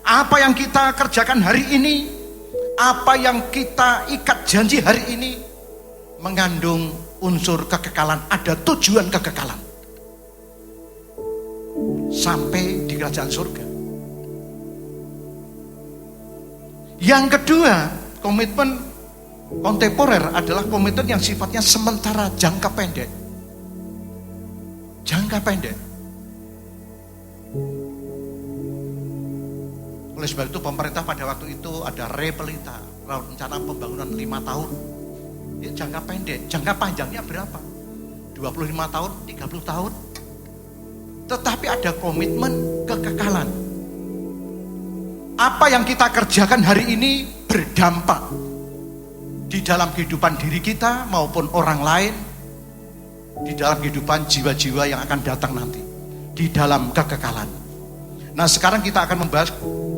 Apa yang kita kerjakan hari ini, apa yang kita ikat janji hari ini, mengandung unsur kekekalan, ada tujuan kekekalan sampai di kerajaan surga. Yang kedua, komitmen kontemporer adalah komitmen yang sifatnya sementara, jangka pendek. Jangka pendek. Oleh sebab itu pemerintah pada waktu itu ada repelita, rencana pembangunan 5 tahun. Ini jangka pendek, jangka panjangnya berapa? 25 tahun, 30 tahun. Tetapi ada komitmen kekekalan. Apa yang kita kerjakan hari ini berdampak di dalam kehidupan diri kita maupun orang lain, di dalam kehidupan jiwa-jiwa yang akan datang nanti, di dalam kekekalan. Nah sekarang kita akan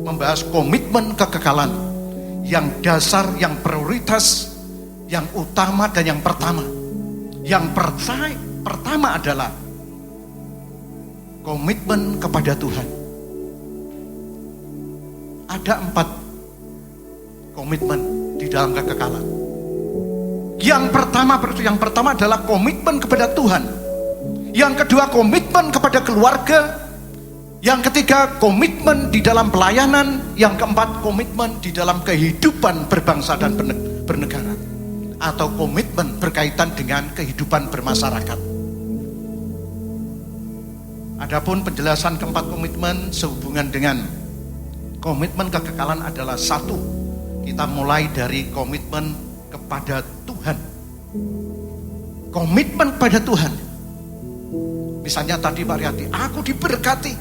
membahas komitmen kekekalan yang dasar, yang prioritas, yang utama dan yang pertama. Yang pertama adalah komitmen kepada Tuhan. Ada 4 komitmen di dalam kekekalan. Yang pertama adalah komitmen kepada Tuhan. Yang kedua komitmen kepada keluarga. Yang ketiga komitmen di dalam pelayanan. Yang keempat komitmen di dalam kehidupan berbangsa dan bernegara. Atau komitmen berkaitan dengan kehidupan bermasyarakat. Adapun penjelasan keempat komitmen sehubungan dengan komitmen kekekalan adalah satu. Kita mulai dari komitmen kepada Tuhan. Komitmen pada Tuhan. Misalnya tadi Pak Riyadi, aku diberkati.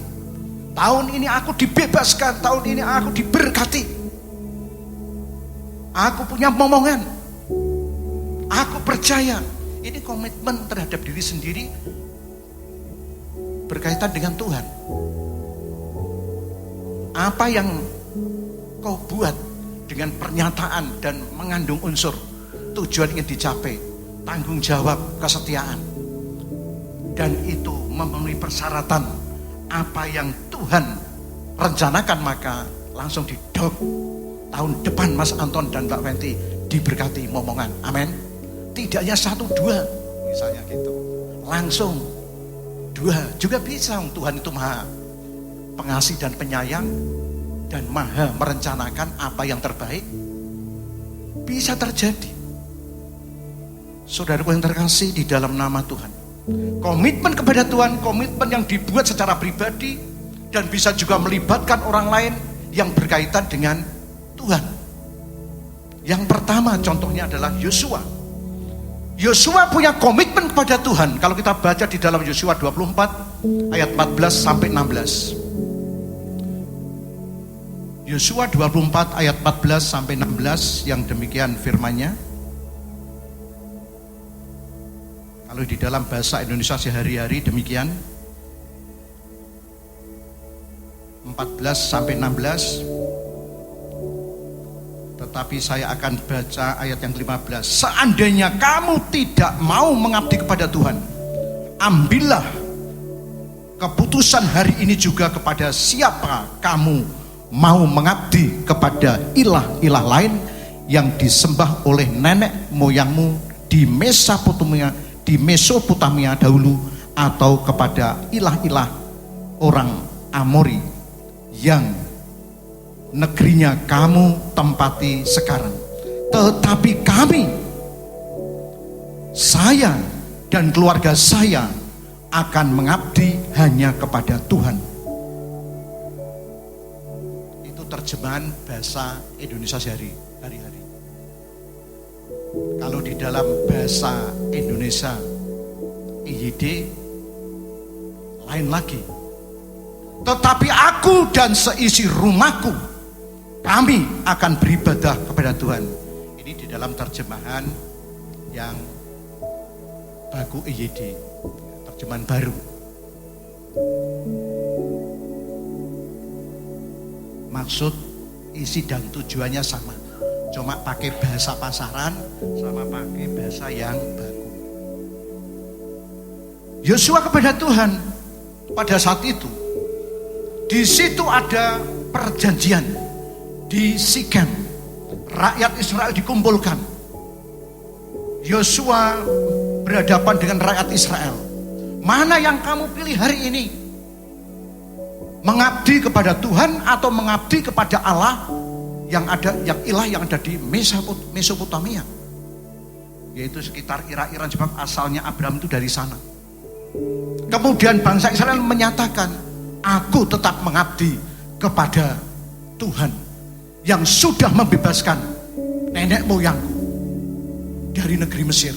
Tahun ini aku dibebaskan, tahun ini aku diberkati. Aku punya momongan. Aku percaya. Ini komitmen terhadap diri sendiri berkaitan dengan Tuhan. Apa yang kau buat dengan pernyataan dan mengandung unsur tujuan ingin dicapai, tanggung jawab, kesetiaan, dan itu memenuhi persyaratan apa yang Tuhan rencanakan, maka langsung didok. Tahun depan Mas Anton dan Mbak Fenty diberkati momongan, amin. Tidak hanya 1, 2 misalnya gitu, langsung. 2 juga bisa. Tuhan itu maha pengasih dan penyayang dan maha merencanakan apa yang terbaik. Bisa terjadi. Saudaraku yang terkasih di dalam nama Tuhan, komitmen kepada Tuhan, komitmen yang dibuat secara pribadi dan bisa juga melibatkan orang lain yang berkaitan dengan Tuhan. Yang pertama contohnya adalah Yosua. Yosua punya komitmen kepada Tuhan. Kalau kita baca di dalam Yosua 24 ayat 14 sampai 16. Yosua 24 ayat 14 sampai 16 yang demikian firman-Nya. Kalau di dalam bahasa Indonesia sehari-hari demikian. 14 sampai 16. Tetapi saya akan baca ayat yang 15. Seandainya kamu tidak mau mengabdi kepada Tuhan, ambillah keputusan hari ini juga kepada siapa kamu mau mengabdi, kepada ilah-ilah lain yang disembah oleh nenek moyangmu di Mesopotamia dahulu, atau kepada ilah-ilah orang Amori yang negerinya kamu tempati sekarang. Tetapi kami, saya dan keluarga saya akan mengabdi hanya kepada Tuhan. Itu terjemahan bahasa Indonesia sehari-hari. Kalau di dalam bahasa Indonesia IYD lain lagi. Tetapi aku dan seisi rumahku, kami akan beribadah kepada Tuhan. Ini di dalam terjemahan yang baku IYD, terjemahan baru. Maksud, isi dan tujuannya sama, cuma pakai bahasa pasaran sama pakai bahasa yang baku. Yosua kepada Tuhan pada saat itu, di situ ada perjanjian di Sikem, rakyat Israel dikumpulkan. Yosua berhadapan dengan rakyat Israel. Mana yang kamu pilih hari ini? Mengabdi kepada Tuhan atau mengabdi kepada Allah yang ada di Mesopotamia, yaitu sekitar Iran, sebab asalnya Abraham itu dari sana. Kemudian bangsa Israel menyatakan, aku tetap mengabdi kepada Tuhan yang sudah membebaskan nenek moyangku dari negeri Mesir,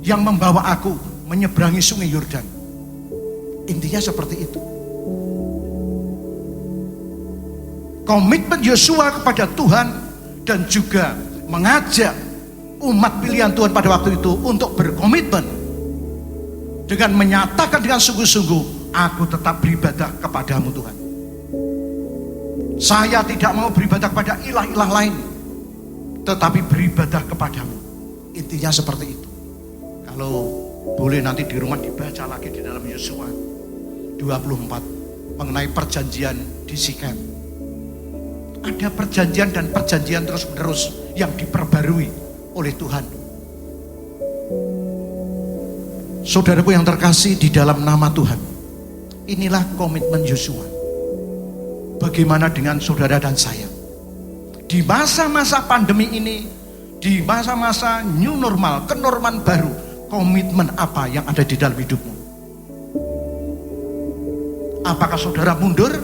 yang membawa aku menyeberangi sungai Yordan. Intinya seperti itu. Komitmen Yosua kepada Tuhan dan juga mengajak umat pilihan Tuhan pada waktu itu untuk berkomitmen dengan menyatakan dengan sungguh-sungguh, aku tetap beribadah kepadamu Tuhan. Saya tidak mau beribadah kepada ilah-ilah lain, tetapi beribadah kepadamu. Intinya seperti itu. Kalau boleh nanti di rumah dibaca lagi di dalam Yosua 24 mengenai perjanjian di Sikem. Ada perjanjian dan perjanjian terus-menerus yang diperbarui oleh Tuhan. Saudaraku yang terkasih di dalam nama Tuhan, inilah komitmen Yosua. Bagaimana dengan saudara dan saya? Di masa-masa pandemi ini, di masa-masa new normal, kenormalan baru, komitmen apa yang ada di dalam hidupmu? Apakah saudara mundur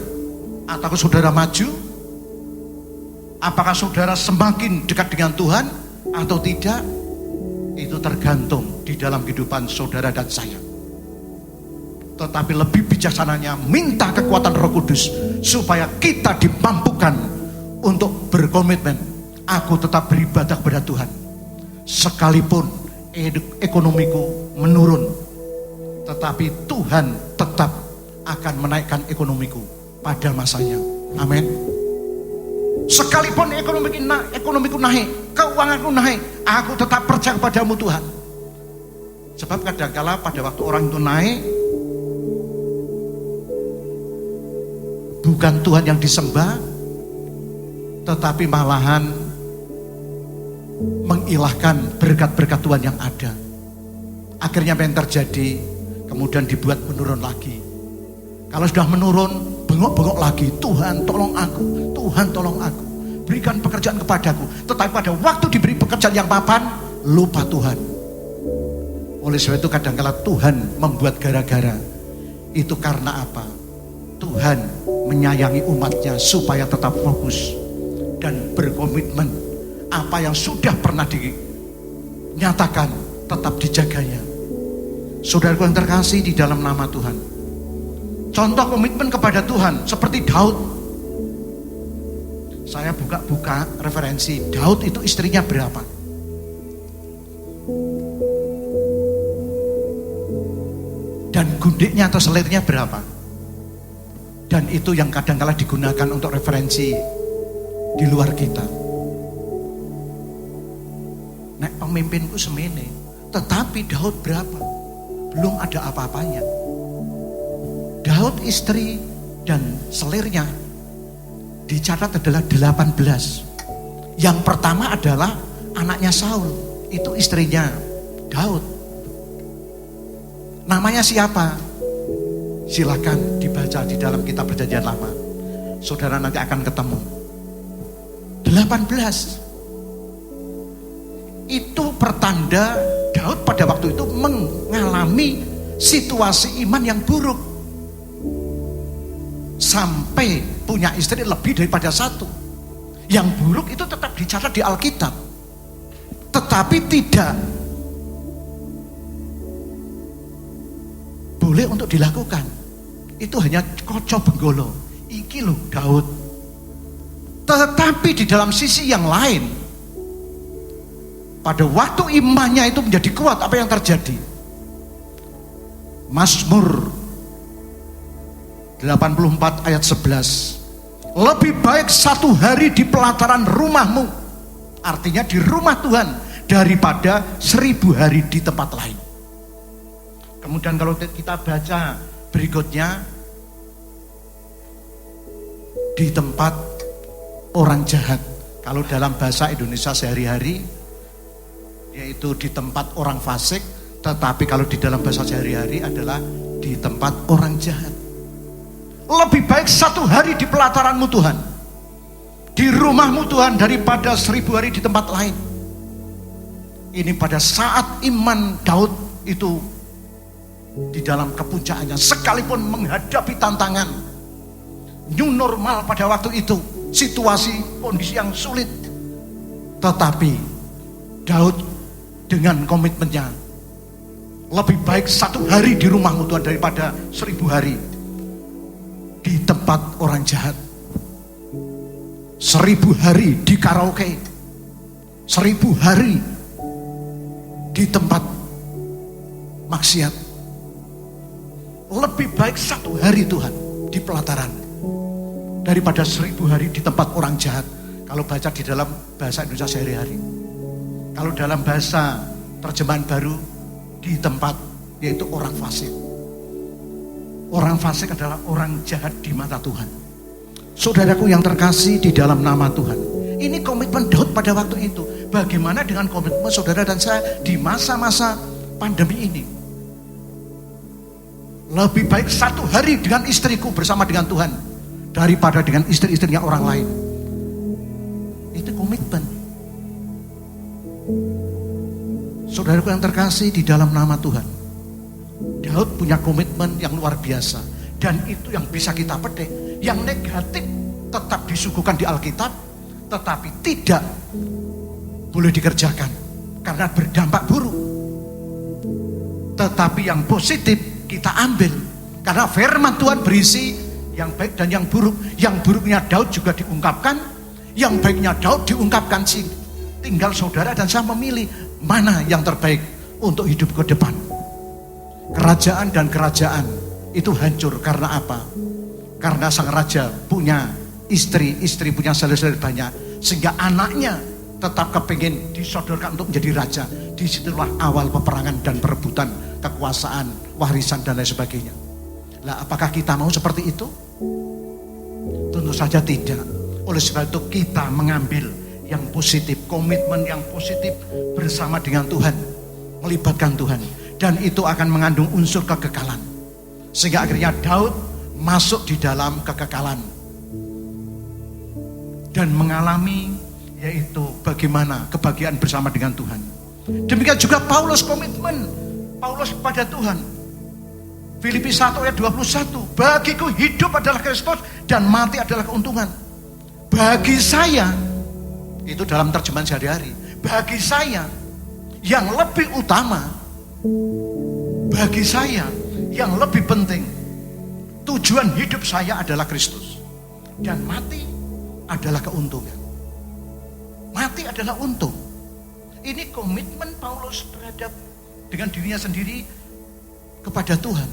atau saudara maju? Apakah saudara semakin dekat dengan Tuhan atau tidak? Itu tergantung di dalam kehidupan saudara dan saya. Tetapi lebih bijaksananya minta kekuatan Roh Kudus supaya kita dimampukan untuk berkomitmen. Aku tetap beribadah kepada Tuhan sekalipun ekonomiku menurun, tetapi Tuhan tetap akan menaikkan ekonomiku pada masanya. Amin. Sekalipun ekonomiku naik, keuanganku naik, aku tetap percaya kepadamu Tuhan. Sebab kadangkala pada waktu orang itu naik, bukan Tuhan yang disembah, tetapi malahan mengilahkan berkat-berkat Tuhan yang ada. Akhirnya apa yang terjadi? kemudian dibuat menurun lagi. Kalau sudah menurun, bengok-bengok lagi, Tuhan tolong aku, Tuhan tolong aku, berikan pekerjaan kepadaku. Tetapi pada waktu diberi pekerjaan yang papan, lupa Tuhan. Oleh sebab itu kadang-kala Tuhan membuat gara-gara. Itu karena apa? Tuhan menyayangi umatnya supaya tetap fokus dan berkomitmen. Apa yang sudah pernah dinyatakan tetap dijaganya. Saudaraku yang terkasih di dalam nama Tuhan, contoh komitmen kepada Tuhan seperti Daud. Saya buka referensi. Daud itu istrinya berapa? Dan gundiknya atau selirnya berapa? Dan itu yang kadang-kala digunakan untuk referensi di luar kita. Nek pemimpinku semene, tetapi Daud berapa? Belum ada apa-apanya. Daud istri dan selirnya dicatat adalah 18. Yang pertama adalah anaknya Saul, itu istrinya Daud. Namanya siapa? Silakan dibaca di dalam kitab Perjanjian Lama. Saudara nanti akan ketemu. 18. Itu pertanda Daud pada waktu itu mengalami situasi iman yang buruk. Sampai punya istri lebih daripada satu. Yang buruk itu tetap dicatat di Alkitab. Tetapi tidak boleh untuk dilakukan. Itu hanya koco benggolo. Iki loh Daud. Tetapi di dalam sisi yang lain, pada waktu imannya itu menjadi kuat, apa yang terjadi? Mazmur 84 ayat 11. Lebih baik satu hari di pelataran rumahmu, artinya di rumah Tuhan, daripada 1000 hari di tempat lain. Kemudian kalau kita baca berikutnya, di tempat orang jahat. Kalau dalam bahasa Indonesia sehari-hari, yaitu di tempat orang fasik. Tetapi kalau di dalam bahasa sehari-hari adalah di tempat orang jahat. Lebih baik satu hari di pelataranmu Tuhan, di rumahmu Tuhan, daripada 1000 hari di tempat lain. Ini pada saat iman Daud itu di dalam kepuncakannya, sekalipun menghadapi tantangan new normal pada waktu itu, situasi kondisi yang sulit, tetapi Daud dengan komitmennya, lebih baik satu hari di rumahmu Tuhan daripada 1000 hari di tempat orang jahat. 1000 hari di karaoke, 1000 hari di tempat maksiat. Lebih baik satu hari Tuhan di pelataran daripada 1000 hari di tempat orang jahat. Kalau baca di dalam bahasa Indonesia sehari-hari. Kalau dalam bahasa terjemahan baru, di tempat, yaitu orang fasik. Orang fasik adalah orang jahat di mata Tuhan. Saudaraku yang terkasih di dalam nama Tuhan, ini komitmen Daud pada waktu itu. Bagaimana dengan komitmen saudara dan saya di masa-masa pandemi ini? Lebih baik satu hari dengan istriku bersama dengan Tuhan daripada dengan istri-istrinya orang lain. Itu komitmen. Saudaraku yang terkasih di dalam nama Tuhan, Daud punya komitmen yang luar biasa. Dan itu yang bisa kita petik. Yang negatif tetap disuguhkan di Alkitab, tetapi tidak boleh dikerjakan karena berdampak buruk. Tetapi yang positif kita ambil, karena firman Tuhan berisi yang baik dan yang buruk. Yang buruknya Daud juga diungkapkan, yang baiknya Daud diungkapkan. Tinggal saudara dan saya memilih mana yang terbaik untuk hidup ke depan. Kerajaan dan kerajaan itu hancur karena apa? Karena sang raja punya istri, istri punya saudara banyak, sehingga anaknya tetap kepingin disodorkan untuk menjadi raja. Disitulah awal peperangan dan perebutan kekuasaan, warisan dan lain sebagainya. Lah, apakah kita mau seperti itu? Tentu saja tidak. Oleh sebab itu kita mengambil yang positif, komitmen yang positif bersama dengan Tuhan, melibatkan Tuhan. dan itu akan mengandung unsur kekekalan. Sehingga akhirnya Daud masuk di dalam kekekalan dan mengalami yaitu bagaimana kebahagiaan bersama dengan Tuhan. Demikian juga Paulus, komitmen Paulus kepada Tuhan. Filipi 1 ayat 21, bagiku hidup adalah Kristus dan mati adalah keuntungan. Bagi saya, itu dalam terjemahan sehari-hari, bagi saya yang lebih utama, bagi saya yang lebih penting, tujuan hidup saya adalah Kristus dan mati adalah keuntungan. Mati adalah untung. Ini komitmen Paulus terhadap dengan dirinya sendiri kepada Tuhan.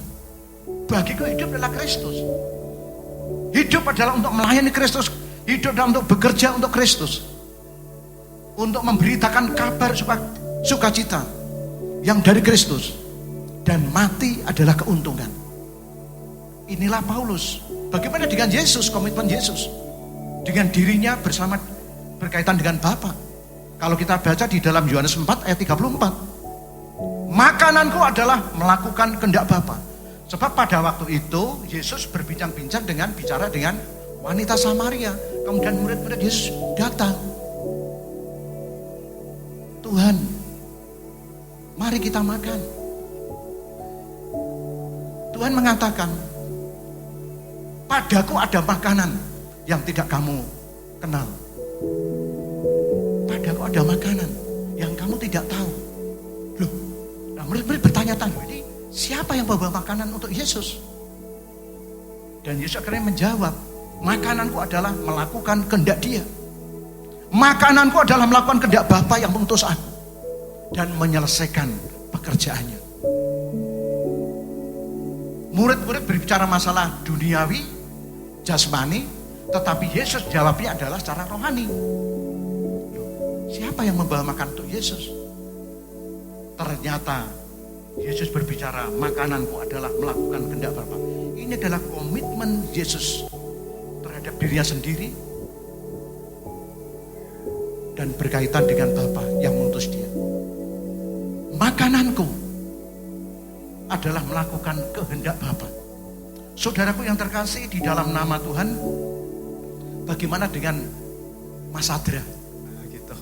Bagiku hidup adalah Kristus. Hidup adalah untuk melayani Kristus. Hidup adalah untuk bekerja untuk Kristus. Untuk memberitakan kabar sukacita yang dari Kristus. Dan mati adalah keuntungan. Inilah Paulus. Bagaimana dengan Yesus, komitmen Yesus dengan dirinya bersama berkaitan dengan Bapa. Kalau kita baca di dalam Yohanes 4 ayat 34, makananku adalah melakukan kehendak Bapa. Sebab pada waktu itu Yesus berbincang-bincang bicara dengan wanita Samaria. Kemudian murid-murid Yesus datang. Tuhan, mari kita makan. Tuhan mengatakan, padaku ada makanan yang tidak kamu kenal. Padaku ada makanan yang kamu tidak tahu. Loh, nah murid-murid bertanya-tanya, ini siapa yang bawa makanan untuk Yesus? Dan Yesus akhirnya menjawab, makananku adalah melakukan kehendak Dia. Makananku adalah melakukan kehendak Bapa yang mengutus aku dan menyelesaikan pekerjaannya. Murid-murid berbicara masalah duniawi, jasmani, tetapi Yesus jawabnya adalah secara rohani. Siapa yang membawa makan untuk Yesus? Ternyata Yesus berbicara, makananku adalah melakukan kehendak Bapa. Ini adalah komitmen Yesus terhadap dirinya sendiri dan berkaitan dengan Bapa yang mengutus Dia. Makananku adalah melakukan kehendak Bapa. Saudaraku yang terkasih di dalam nama Tuhan, bagaimana dengan Mas Adra? Nah, gitu.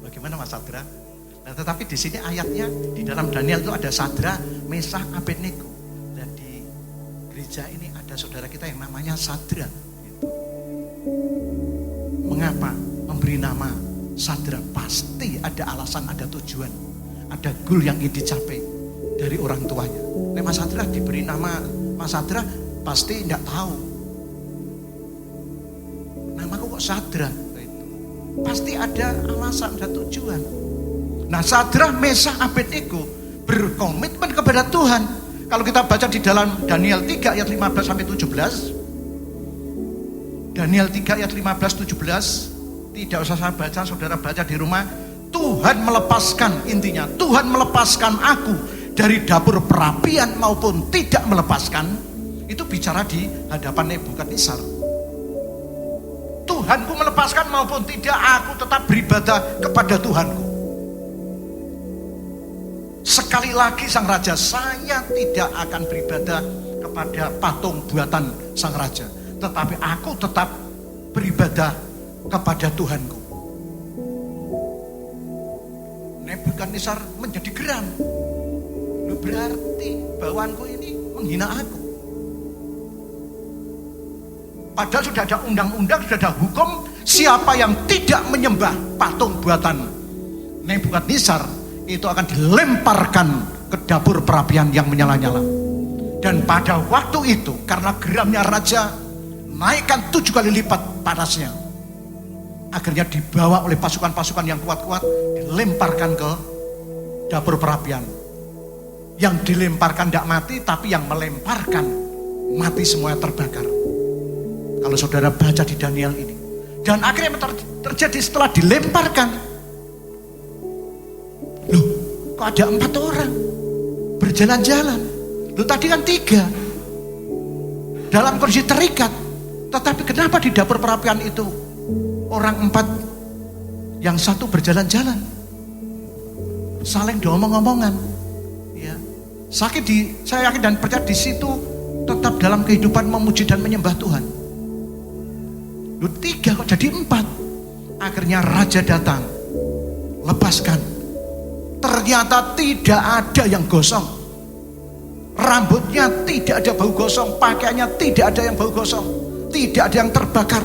Bagaimana Mas Adra? Nah, tetapi di sini ayatnya di dalam Daniel itu ada Sadra, Mesah, Abednego. Dan di gereja ini ada saudara kita yang namanya Sadra. Gitu. Mengapa memberi nama Sadra? Pasti ada alasan, ada tujuan, ada goal yang ingin dicapai dari orang tuanya. Nah, Mas Sadra diberi nama Mas Sadra pasti tidak tahu. Namaku kok Sadra? Gitu. Pasti ada alasan, ada tujuan. Nah, Sadra, Mesah, Abednego berkomitmen kepada Tuhan. Kalau kita baca di dalam Daniel 3 ayat 15 sampai 17. Daniel 3 ayat 15 17. Tidak usah saya baca, saudara baca di rumah. Tuhan melepaskan, intinya Tuhan melepaskan aku dari dapur perapian maupun tidak melepaskan. Itu bicara di hadapan Nebukadnezar. Tuhanku melepaskan maupun tidak, aku tetap beribadah kepada Tuhanku. Sekali lagi sang raja, saya tidak akan beribadah kepada patung buatan sang raja, tetapi aku tetap beribadah kepada Tuhanku. Nebukadnezar menjadi geram. Berarti bawaanku ini menghina aku. Padahal sudah ada undang-undang, sudah ada hukum, siapa yang tidak menyembah patung buatan Nebukadnezar itu akan dilemparkan ke dapur perapian yang menyala-nyala. Dan pada waktu itu, karena geramnya raja, naikkan 7 kali lipat panasnya. Akhirnya dibawa oleh pasukan-pasukan yang kuat-kuat, dilemparkan ke dapur perapian. Yang dilemparkan tidak mati, tapi yang melemparkan mati semuanya, terbakar. Kalau saudara baca di Daniel ini. Dan akhirnya terjadi setelah dilemparkan. Loh, kok ada 4 orang berjalan-jalan? Loh, tadi kan 3 dalam kondisi terikat. Tetapi kenapa di dapur perapian itu orang 4, yang 1 berjalan-jalan, saling diomong-omongan, ya, Saya yakin dan percaya di situ tetap dalam kehidupan memuji dan menyembah Tuhan. 3 kok jadi 4. Akhirnya raja datang, lepaskan. Ternyata tidak ada yang gosong. Rambutnya tidak ada bau gosong, pakaiannya tidak ada yang bau gosong, tidak ada yang terbakar.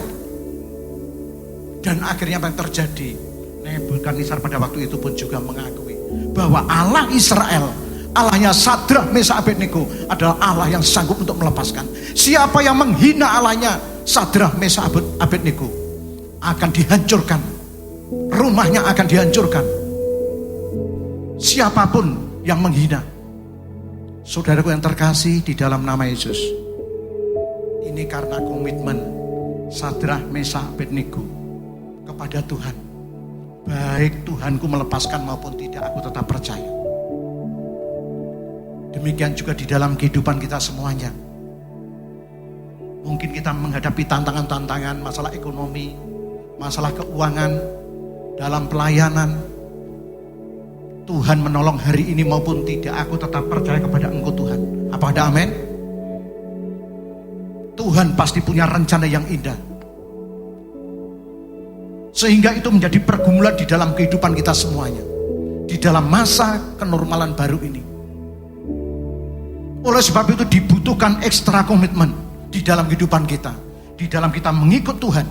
Dan akhirnya apa yang terjadi? Nebukadnezar pada waktu itu pun juga mengakui bahwa Allah Israel, Allahnya Sadrak, Mesak, Abednego adalah Allah yang sanggup untuk melepaskan. Siapa yang menghina Allahnya Sadrak, Mesak, Abednego akan dihancurkan, rumahnya akan dihancurkan. Siapapun yang menghina. Saudaraku yang terkasih di dalam nama Yesus, ini karena komitmen Sadrak, Mesak, Abednego kepada Tuhan. Baik Tuhanku melepaskan maupun tidak, aku tetap percaya. Demikian juga di dalam kehidupan kita semuanya. Mungkin kita menghadapi tantangan-tantangan, masalah ekonomi, masalah keuangan, dalam pelayanan. Tuhan menolong hari ini maupun tidak, aku tetap percaya kepada Engkau Tuhan. Apa ada amin? Tuhan pasti punya rencana yang indah. Sehingga itu menjadi pergumulan di dalam kehidupan kita semuanya. Di dalam masa kenormalan baru ini. Oleh sebab itu dibutuhkan ekstra komitmen di dalam kehidupan kita. Di dalam kita mengikut Tuhan.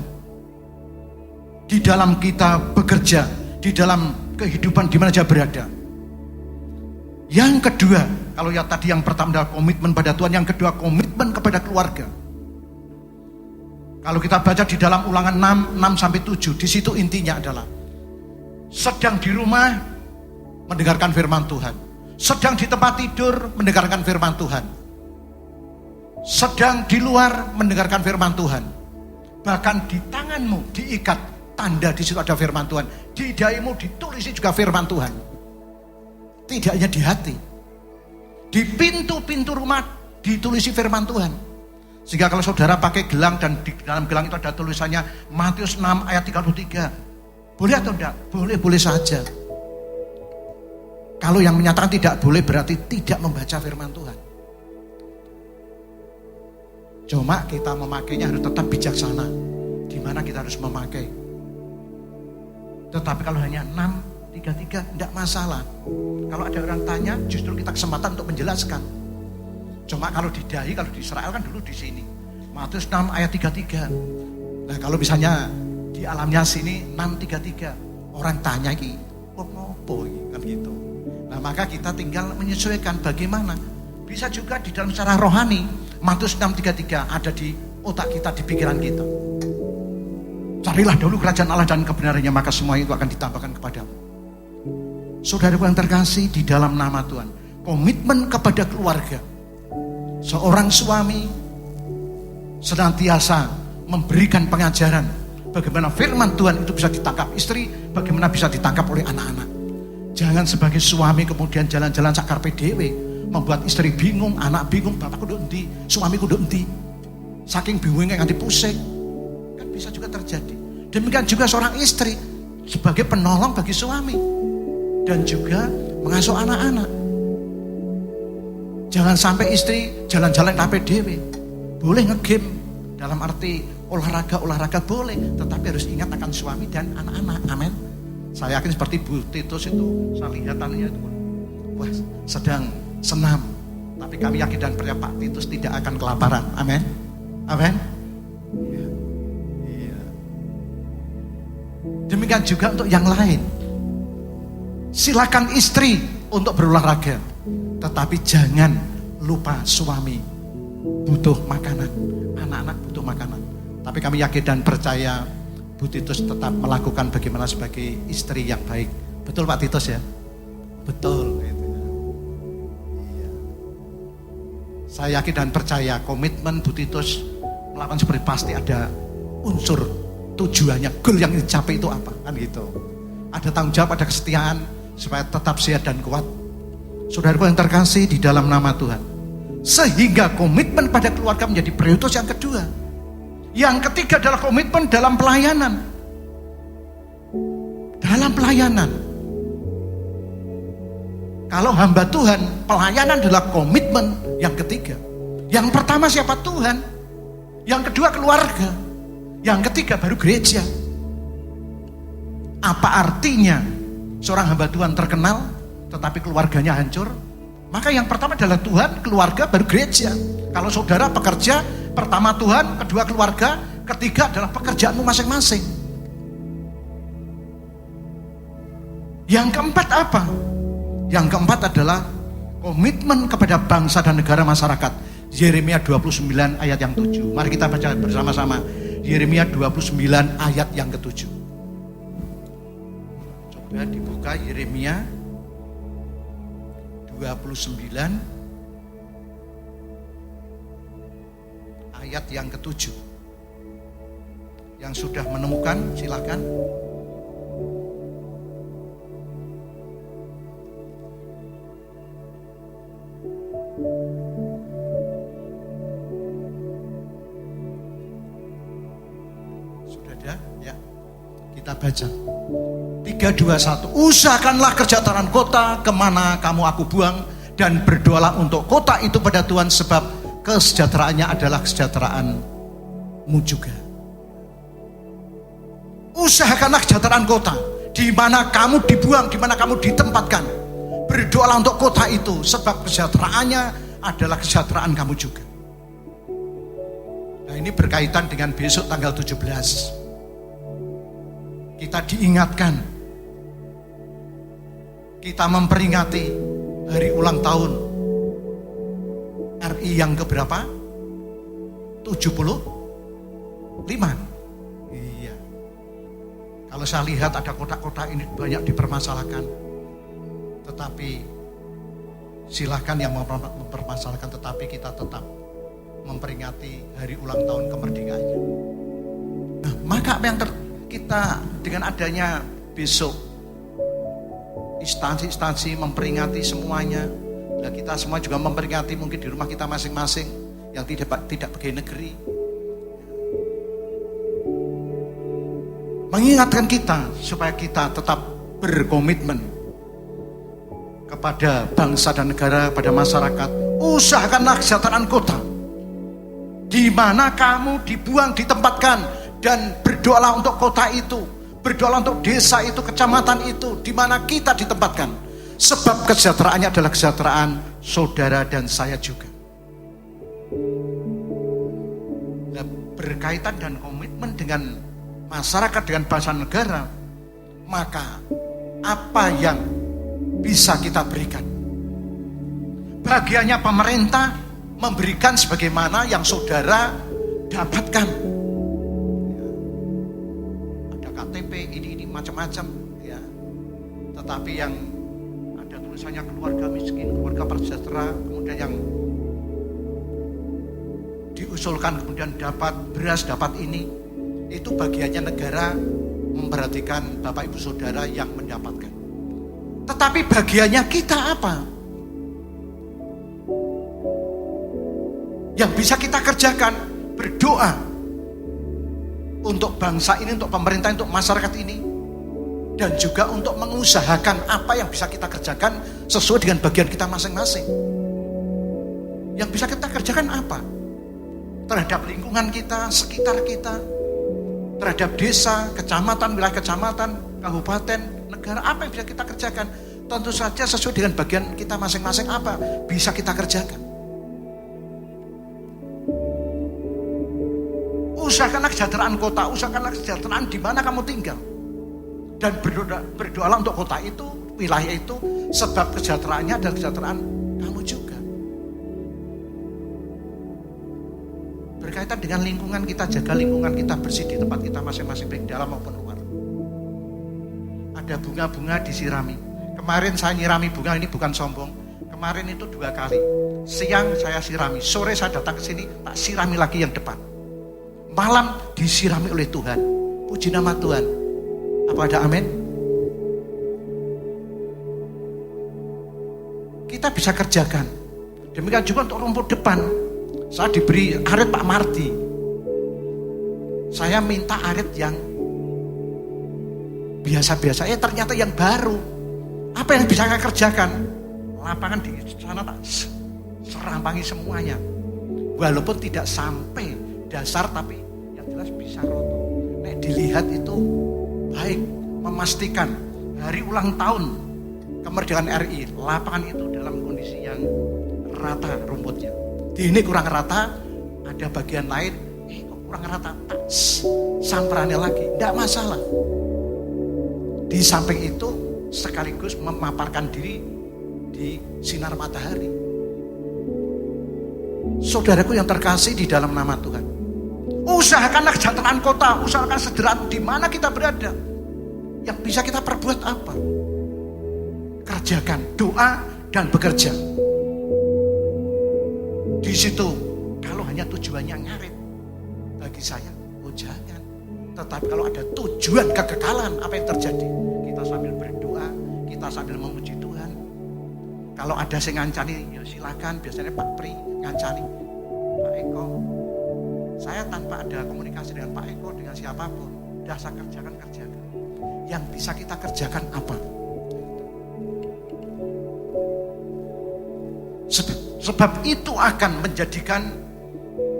Di dalam kita bekerja. Di dalam kehidupan di mana saja berada. Yang kedua, kalau ya tadi yang pertama adalah komitmen pada Tuhan, yang kedua komitmen kepada keluarga. Kalau kita baca di dalam Ulangan 6-7, di situ intinya adalah sedang di rumah mendengarkan firman Tuhan, sedang di tempat tidur mendengarkan firman Tuhan, sedang di luar mendengarkan firman Tuhan, bahkan di tanganmu diikat tanda di situ ada firman Tuhan, di dahimu ditulisi juga firman Tuhan. Tidak hanya di hati, di pintu-pintu rumah ditulisi firman Tuhan. Sehingga kalau saudara pakai gelang dan di dalam gelang itu ada tulisannya Matius 6 ayat 33. Boleh atau tidak? Boleh saja. Kalau yang menyatakan tidak boleh berarti tidak membaca firman Tuhan. Cuma kita memakainya harus tetap bijaksana. Di mana kita harus memakai. Tetapi kalau hanya 6:33 tidak masalah. Kalau ada orang tanya justru kita kesempatan untuk menjelaskan. Cuma kalau di dahi, kalau di Israel kan dulu di sini. Matius 6 ayat 33. Nah kalau misalnya di alamnya sini 6:33. Orang tanya ki, kok ngopo kan gitu. Nah maka kita tinggal menyesuaikan bagaimana. Bisa juga di dalam secara rohani. Matius 6:33 ada di otak kita, di pikiran kita. Carilah dahulu kerajaan Allah dan kebenarannya, maka semua itu akan ditambahkan kepadamu. Saudaraku yang terkasih di dalam nama Tuhan, komitmen kepada keluarga. Seorang suami senantiasa memberikan pengajaran bagaimana firman Tuhan itu bisa ditangkap istri, bagaimana bisa ditangkap oleh anak-anak. Jangan sebagai suami kemudian jalan-jalan sakar PDW, membuat istri bingung, anak bingung, bapak kudu endi, suami kudu endi. Saking bingungnya nganti pusing. Kan bisa juga terjadi. Demikian juga seorang istri sebagai penolong bagi suami dan juga mengasuh anak-anak. Jangan sampai istri jalan-jalan PDW. Boleh ngegame dalam arti olahraga boleh, tetapi harus ingat akan suami dan anak-anak. Amin. Saya yakin seperti Bu Titus itu, saya lihat tanya itu, wah sedang senam. Tapi kami yakin dan percaya Pak Titus tidak akan kelaparan. Amin. Amin. Iya. Demikian juga untuk yang lain. Silakan istri untuk berolahraga, tetapi jangan lupa suami butuh makanan, anak-anak butuh makanan. Tapi kami yakin dan percaya Bu Titus tetap melakukan bagaimana sebagai istri yang baik. Betul Pak Titus ya? Betul. Gitu. Iya. Saya yakin dan percaya komitmen Bu Titus melakukan seperti pasti ada unsur tujuannya, goal yang dicapai itu apa kan gitu. Ada tanggung jawab, ada kesetiaan supaya tetap sehat dan kuat. Saudaraku yang terkasih di dalam nama Tuhan, sehingga komitmen pada keluarga menjadi prioritas yang kedua. Yang ketiga adalah komitmen dalam pelayanan. Dalam pelayanan. Kalau hamba Tuhan, pelayanan adalah komitmen yang ketiga. Yang pertama siapa? Tuhan. Yang kedua keluarga. Yang ketiga baru gereja. Apa artinya seorang hamba Tuhan terkenal tetapi keluarganya hancur? Maka yang pertama adalah Tuhan, keluarga, baru gereja. Kalau saudara bekerja, pertama Tuhan, kedua keluarga, ketiga adalah pekerjaanmu masing-masing. Yang keempat apa? Yang keempat adalah komitmen kepada bangsa dan negara masyarakat. Yeremia 29 ayat yang 7. Mari kita baca bersama-sama. Yeremia 29 ayat yang ke-7. Coba dibuka Yeremia 29 ayat yang ke-7. Yang sudah menemukan silakan. Sudah ada? Ya. Kita baca. 3, 2, 1. Usahakanlah kesejahteraan kota kemana kamu aku buang, dan berdoalah untuk kota itu pada Tuhan, sebab kesejahteraannya adalah kesejahteraanmu juga. Usahakanlah kesejahteraan kota, di mana kamu dibuang, di mana kamu ditempatkan. Berdoalah untuk kota itu, sebab kesejahteraannya adalah kesejahteraan kamu juga. Nah, ini berkaitan dengan besok tanggal 17. Kita diingatkan, kita memperingati hari ulang tahun RI yang keberapa? 75. Iya. Kalau saya lihat ada kota-kota ini banyak dipermasalahkan. Tetapi silahkan yang mempermasalahkan, tetapi kita tetap memperingati hari ulang tahun kemerdekaannya. Nah, maka apa yang kita dengan adanya besok instansi-instansi memperingati semuanya. Nah, kita semua juga memperingati mungkin di rumah kita masing-masing yang tidak pegawai negeri. Mengingatkan kita supaya kita tetap berkomitmen kepada bangsa dan negara, pada masyarakat. Usahakanlah kesejahteraan kota, di mana kamu dibuang, ditempatkan, dan berdoalah untuk kota itu, berdoalah untuk desa itu, kecamatan itu, di mana kita ditempatkan. Sebab kesejahteraannya adalah kesejahteraan saudara dan saya juga. Nah, berkaitan dan komitmen dengan masyarakat, dengan bangsa negara, maka apa yang bisa kita berikan? Bagiannya pemerintah memberikan sebagaimana yang saudara dapatkan. KTP ini macam-macam ya. Tetapi yang ada tulisannya keluarga miskin, keluarga prasejahtera, kemudian yang diusulkan kemudian dapat beras, dapat ini, itu bagiannya negara memperhatikan Bapak Ibu Saudara yang mendapatkan. Tetapi bagiannya kita apa? Yang bisa kita kerjakan, berdoa untuk bangsa ini, untuk pemerintah, untuk masyarakat ini, dan juga untuk mengusahakan apa yang bisa kita kerjakan sesuai dengan bagian kita masing-masing. Yang bisa kita kerjakan apa? Terhadap lingkungan kita, sekitar kita, terhadap desa, kecamatan, wilayah kecamatan, kabupaten, negara, apa yang bisa kita kerjakan? Tentu saja sesuai dengan bagian kita masing-masing, apa bisa kita kerjakan. Usahakanlah kesejahteraan kota, usahakanlah kesejahteraan di mana kamu tinggal. Dan berdoalah untuk kota itu, wilayah itu, sebab kesejahteraannya adalah kesejahteraan kamu juga. Berkaitan dengan lingkungan, kita jaga lingkungan kita bersih di tempat kita masing-masing, baik dalam maupun luar. Ada bunga-bunga disirami. Kemarin saya nyirami bunga, ini bukan sombong. Kemarin itu 2 kali. Siang saya sirami, sore saya datang ke sini, tak sirami lagi yang depan. Malam disirami oleh Tuhan. Puji nama Tuhan. Apa ada amin? Kita bisa kerjakan. Demikian juga untuk rumput depan. Saya diberi arit Pak Mardi. Saya minta arit yang biasa-biasa. Ternyata yang baru. Apa yang bisa saya kerjakan? lapangan di sana tak serampangi semuanya. Walaupun tidak sampai dasar, tapi yang jelas bisa roto. Nek dilihat itu baik, memastikan hari ulang tahun kemerdekaan RI, lapangan itu dalam kondisi yang rata rumputnya. Di ini kurang rata, ada bagian lain, kok kurang rata, tak samperannya lagi, tidak masalah. Di samping itu sekaligus memaparkan diri di sinar matahari. Saudaraku yang terkasih di dalam nama Tuhan, usahakanlah kesejahteraan kota, usahakan sederhana di mana kita berada. Yang bisa kita perbuat apa? Kerjakan doa dan bekerja. Di situ kalau hanya tujuannya ngarit, bagi saya, oh jangan. Tetapi kalau ada tujuan kekekalan, apa yang terjadi? Kita sambil berdoa, kita sambil memuji Tuhan. Kalau ada yang ngancani, ya silakan. Biasanya Pak Pri ngancani, Pak Eko. Saya tanpa ada komunikasi dengan Pak Eko, dengan siapapun, udah saya kerjakan. Yang bisa kita kerjakan apa? Sebab itu akan menjadikan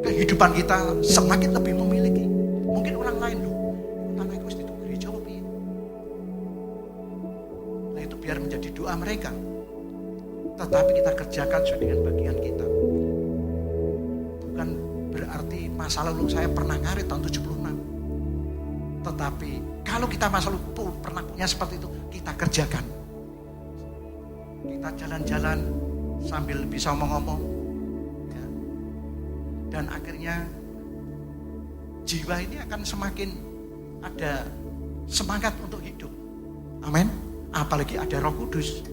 kehidupan kita semakin lebih memiliki. Mungkin orang lain loh, tanah itu itu gereja apa? Nah itu biar menjadi doa mereka. Tetapi kita kerjakan sesuai dengan bagian kita. Bukan berarti masa lalu saya pernah ngarit tahun 76. Tetapi kalau kita masa lalu pernah punya seperti itu, kita kerjakan. Kita jalan-jalan sambil bisa ngomong, ya. Dan akhirnya jiwa ini akan semakin ada semangat untuk hidup. Amin. Apalagi ada Roh Kudus.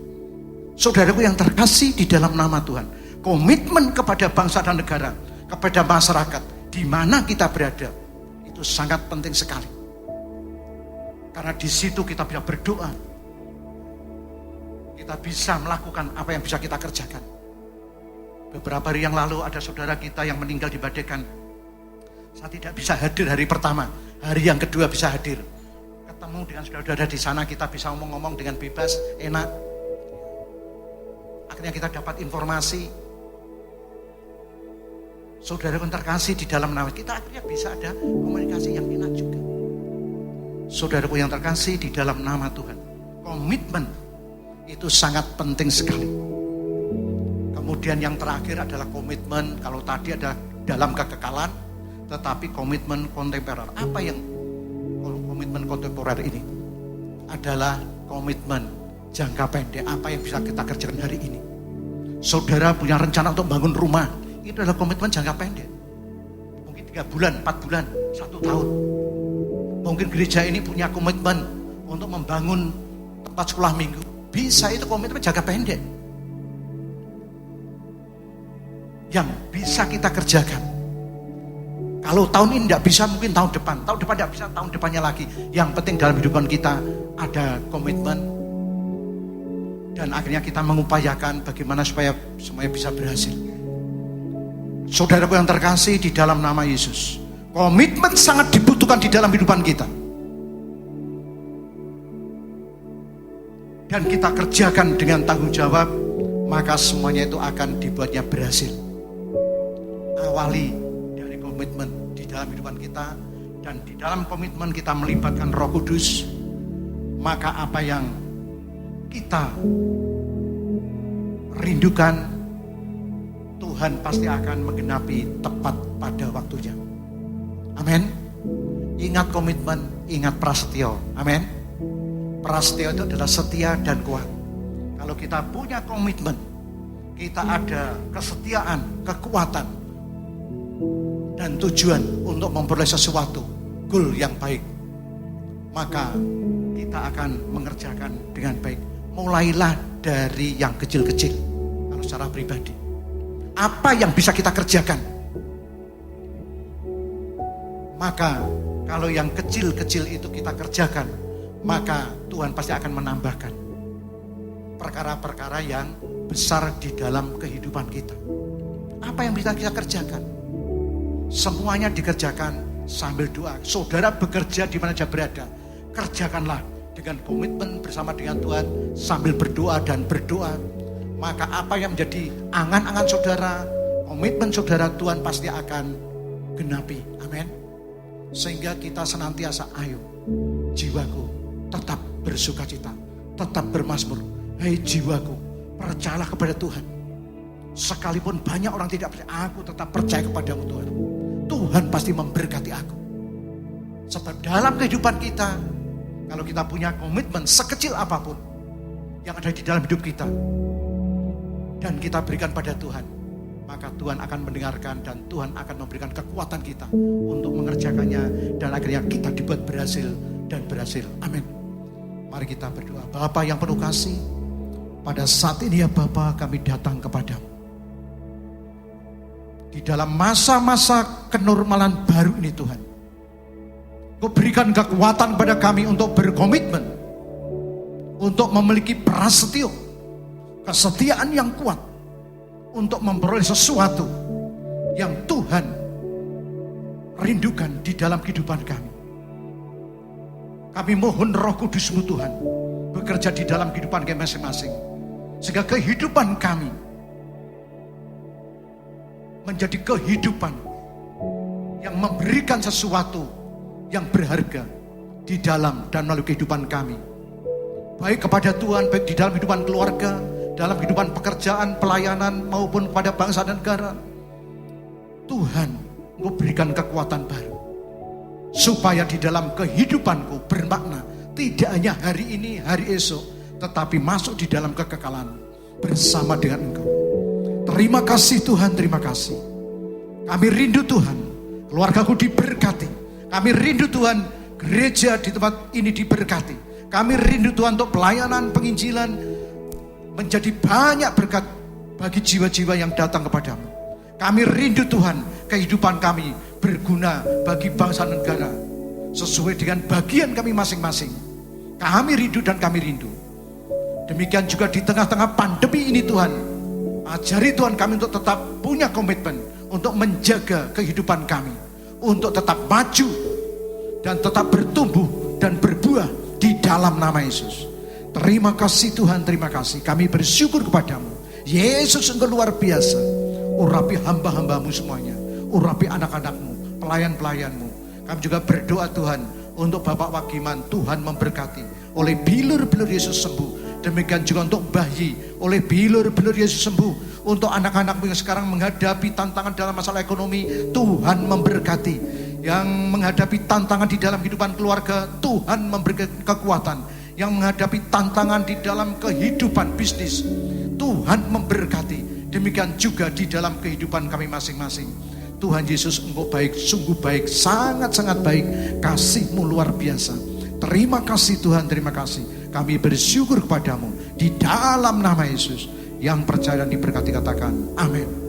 Saudaraku yang terkasih di dalam nama Tuhan, komitmen kepada bangsa dan negara, kepada masyarakat di mana kita berada, itu sangat penting sekali. Karena di situ kita bisa berdoa. Kita bisa melakukan apa yang bisa kita kerjakan. Beberapa hari yang lalu ada saudara kita yang meninggal di Badekan. Saya tidak bisa hadir hari pertama. Hari yang kedua bisa hadir. Ketemu dengan saudara-saudara di sana, kita bisa ngomong-ngomong dengan bebas, enak. Akhirnya kita dapat informasi. Saudara yang terkasih di dalam nama kita, akhirnya bisa ada komunikasi yang enak juga. Saudaraku yang terkasih di dalam nama Tuhan, komitmen itu sangat penting sekali. Kemudian yang terakhir adalah komitmen, kalau tadi ada dalam kekekalan, tetapi komitmen kontemporer. Apa yang komitmen kontemporer ini? Adalah komitmen jangka pendek, apa yang bisa kita kerjakan hari ini. Saudara punya rencana untuk bangun rumah, itu adalah komitmen jangka pendek. Mungkin 3 bulan, 4 bulan, 1 tahun. Mungkin gereja ini punya komitmen untuk membangun tempat sekolah minggu. Bisa, itu komitmen jangka pendek. Yang bisa kita kerjakan. Kalau tahun ini tidak bisa, mungkin tahun depan. Tahun depan tidak bisa, tahun depannya lagi. Yang penting dalam kehidupan kita ada komitmen. Dan akhirnya kita mengupayakan bagaimana supaya semuanya bisa berhasil. Saudaraku yang terkasih di dalam nama Yesus, komitmen sangat dibutuhkan di dalam kehidupan kita. Dan kita kerjakan dengan tanggung jawab, maka semuanya itu akan dibuatnya berhasil. Awali dari komitmen di dalam kehidupan kita, dan di dalam komitmen kita melibatkan Roh Kudus, maka apa yang kita rindukan, Tuhan pasti akan menggenapi tepat pada waktunya. Amin. Ingat komitmen, ingat prasetyo. Amin. Prasetyo itu adalah setia dan kuat. Kalau kita punya komitmen, kita ada kesetiaan, kekuatan, dan tujuan untuk memperoleh sesuatu, goal yang baik, maka kita akan mengerjakan dengan baik. Mulailah dari yang kecil-kecil. Kalau secara pribadi, apa yang bisa kita kerjakan? Maka kalau yang kecil-kecil itu kita kerjakan, maka Tuhan pasti akan menambahkan perkara-perkara yang besar di dalam kehidupan kita. Apa yang bisa kita kerjakan? Semuanya dikerjakan sambil doa. Saudara bekerja di mana saja berada, kerjakanlah dengan komitmen bersama dengan Tuhan, sambil berdoa dan berdoa. maka apa yang menjadi angan-angan saudara, komitmen saudara, Tuhan pasti akan genapi. Amin. Sehingga kita senantiasa, ayo jiwaku tetap bersukacita, tetap bermazmur. Hei jiwaku, percayalah kepada Tuhan. Sekalipun banyak orang tidak percaya, aku tetap percaya kepadamu Tuhan. Tuhan pasti memberkati aku. Sebab dalam kehidupan kita, kalau kita punya komitmen sekecil apapun yang ada di dalam hidup kita, dan kita berikan pada Tuhan, maka Tuhan akan mendengarkan dan Tuhan akan memberikan kekuatan kita untuk mengerjakannya, dan akhirnya kita dibuat berhasil dan berhasil. Amin. Mari kita berdoa. Bapa yang penuh kasih, pada saat ini ya Bapa, kami datang kepadamu. Di dalam masa-masa kenormalan baru ini Tuhan, Kau berikan kekuatan pada kami untuk berkomitmen, untuk memiliki prasetyo, kesetiaan yang kuat, untuk memperoleh sesuatu yang Tuhan rindukan di dalam kehidupan kami. Kami mohon Roh Kudus-Mu Tuhan bekerja di dalam kehidupan kami masing-masing, sehingga kehidupan kami menjadi kehidupan yang memberikan sesuatu yang berharga di dalam dan melalui kehidupan kami. Baik kepada Tuhan, baik di dalam kehidupan keluarga, dalam kehidupan pekerjaan, pelayanan, maupun pada bangsa dan negara. Tuhan, Engkau berikan kekuatan baru, supaya di dalam kehidupanku bermakna, tidak hanya hari ini, hari esok, tetapi masuk di dalam kekekalan bersama dengan Engkau. Terima kasih Tuhan, terima kasih. Kami rindu Tuhan, keluargaku diberkati. Kami rindu Tuhan, gereja di tempat ini diberkati. Kami rindu Tuhan untuk pelayanan penginjilan menjadi banyak berkat bagi jiwa-jiwa yang datang kepadamu. Kami rindu Tuhan, kehidupan kami berguna bagi bangsa dan negara sesuai dengan bagian kami masing-masing. Kami rindu dan kami rindu. Demikian juga di tengah-tengah pandemi ini Tuhan, ajari Tuhan kami untuk tetap punya komitmen untuk menjaga kehidupan kami, untuk tetap maju dan tetap bertumbuh dan berbuah di dalam nama Yesus. Terima kasih Tuhan, terima kasih. Kami bersyukur kepadamu. Yesus, Engkau luar biasa. Urapi hamba-hambamu semuanya, urapi anak-anakmu, pelayan-pelayanmu. Kami juga berdoa Tuhan untuk Bapak Wagiman, Tuhan memberkati. Oleh bilur-bilur Yesus sembuh. Demikian juga untuk bayi, oleh bilur-bilur Yesus sembuh. Untuk anak-anakmu yang sekarang menghadapi tantangan dalam masalah ekonomi, Tuhan memberkati. Yang menghadapi tantangan di dalam kehidupan keluarga, Tuhan memberikan kekuatan. Yang menghadapi tantangan di dalam kehidupan bisnis, Tuhan memberkati. Demikian juga di dalam kehidupan kami masing-masing. Tuhan Yesus, Engkau baik, sungguh baik, sangat-sangat baik. Kasih-Mu luar biasa. Terima kasih Tuhan, terima kasih. Kami bersyukur kepadamu di dalam nama Yesus. Yang percaya dan diberkati katakan amin.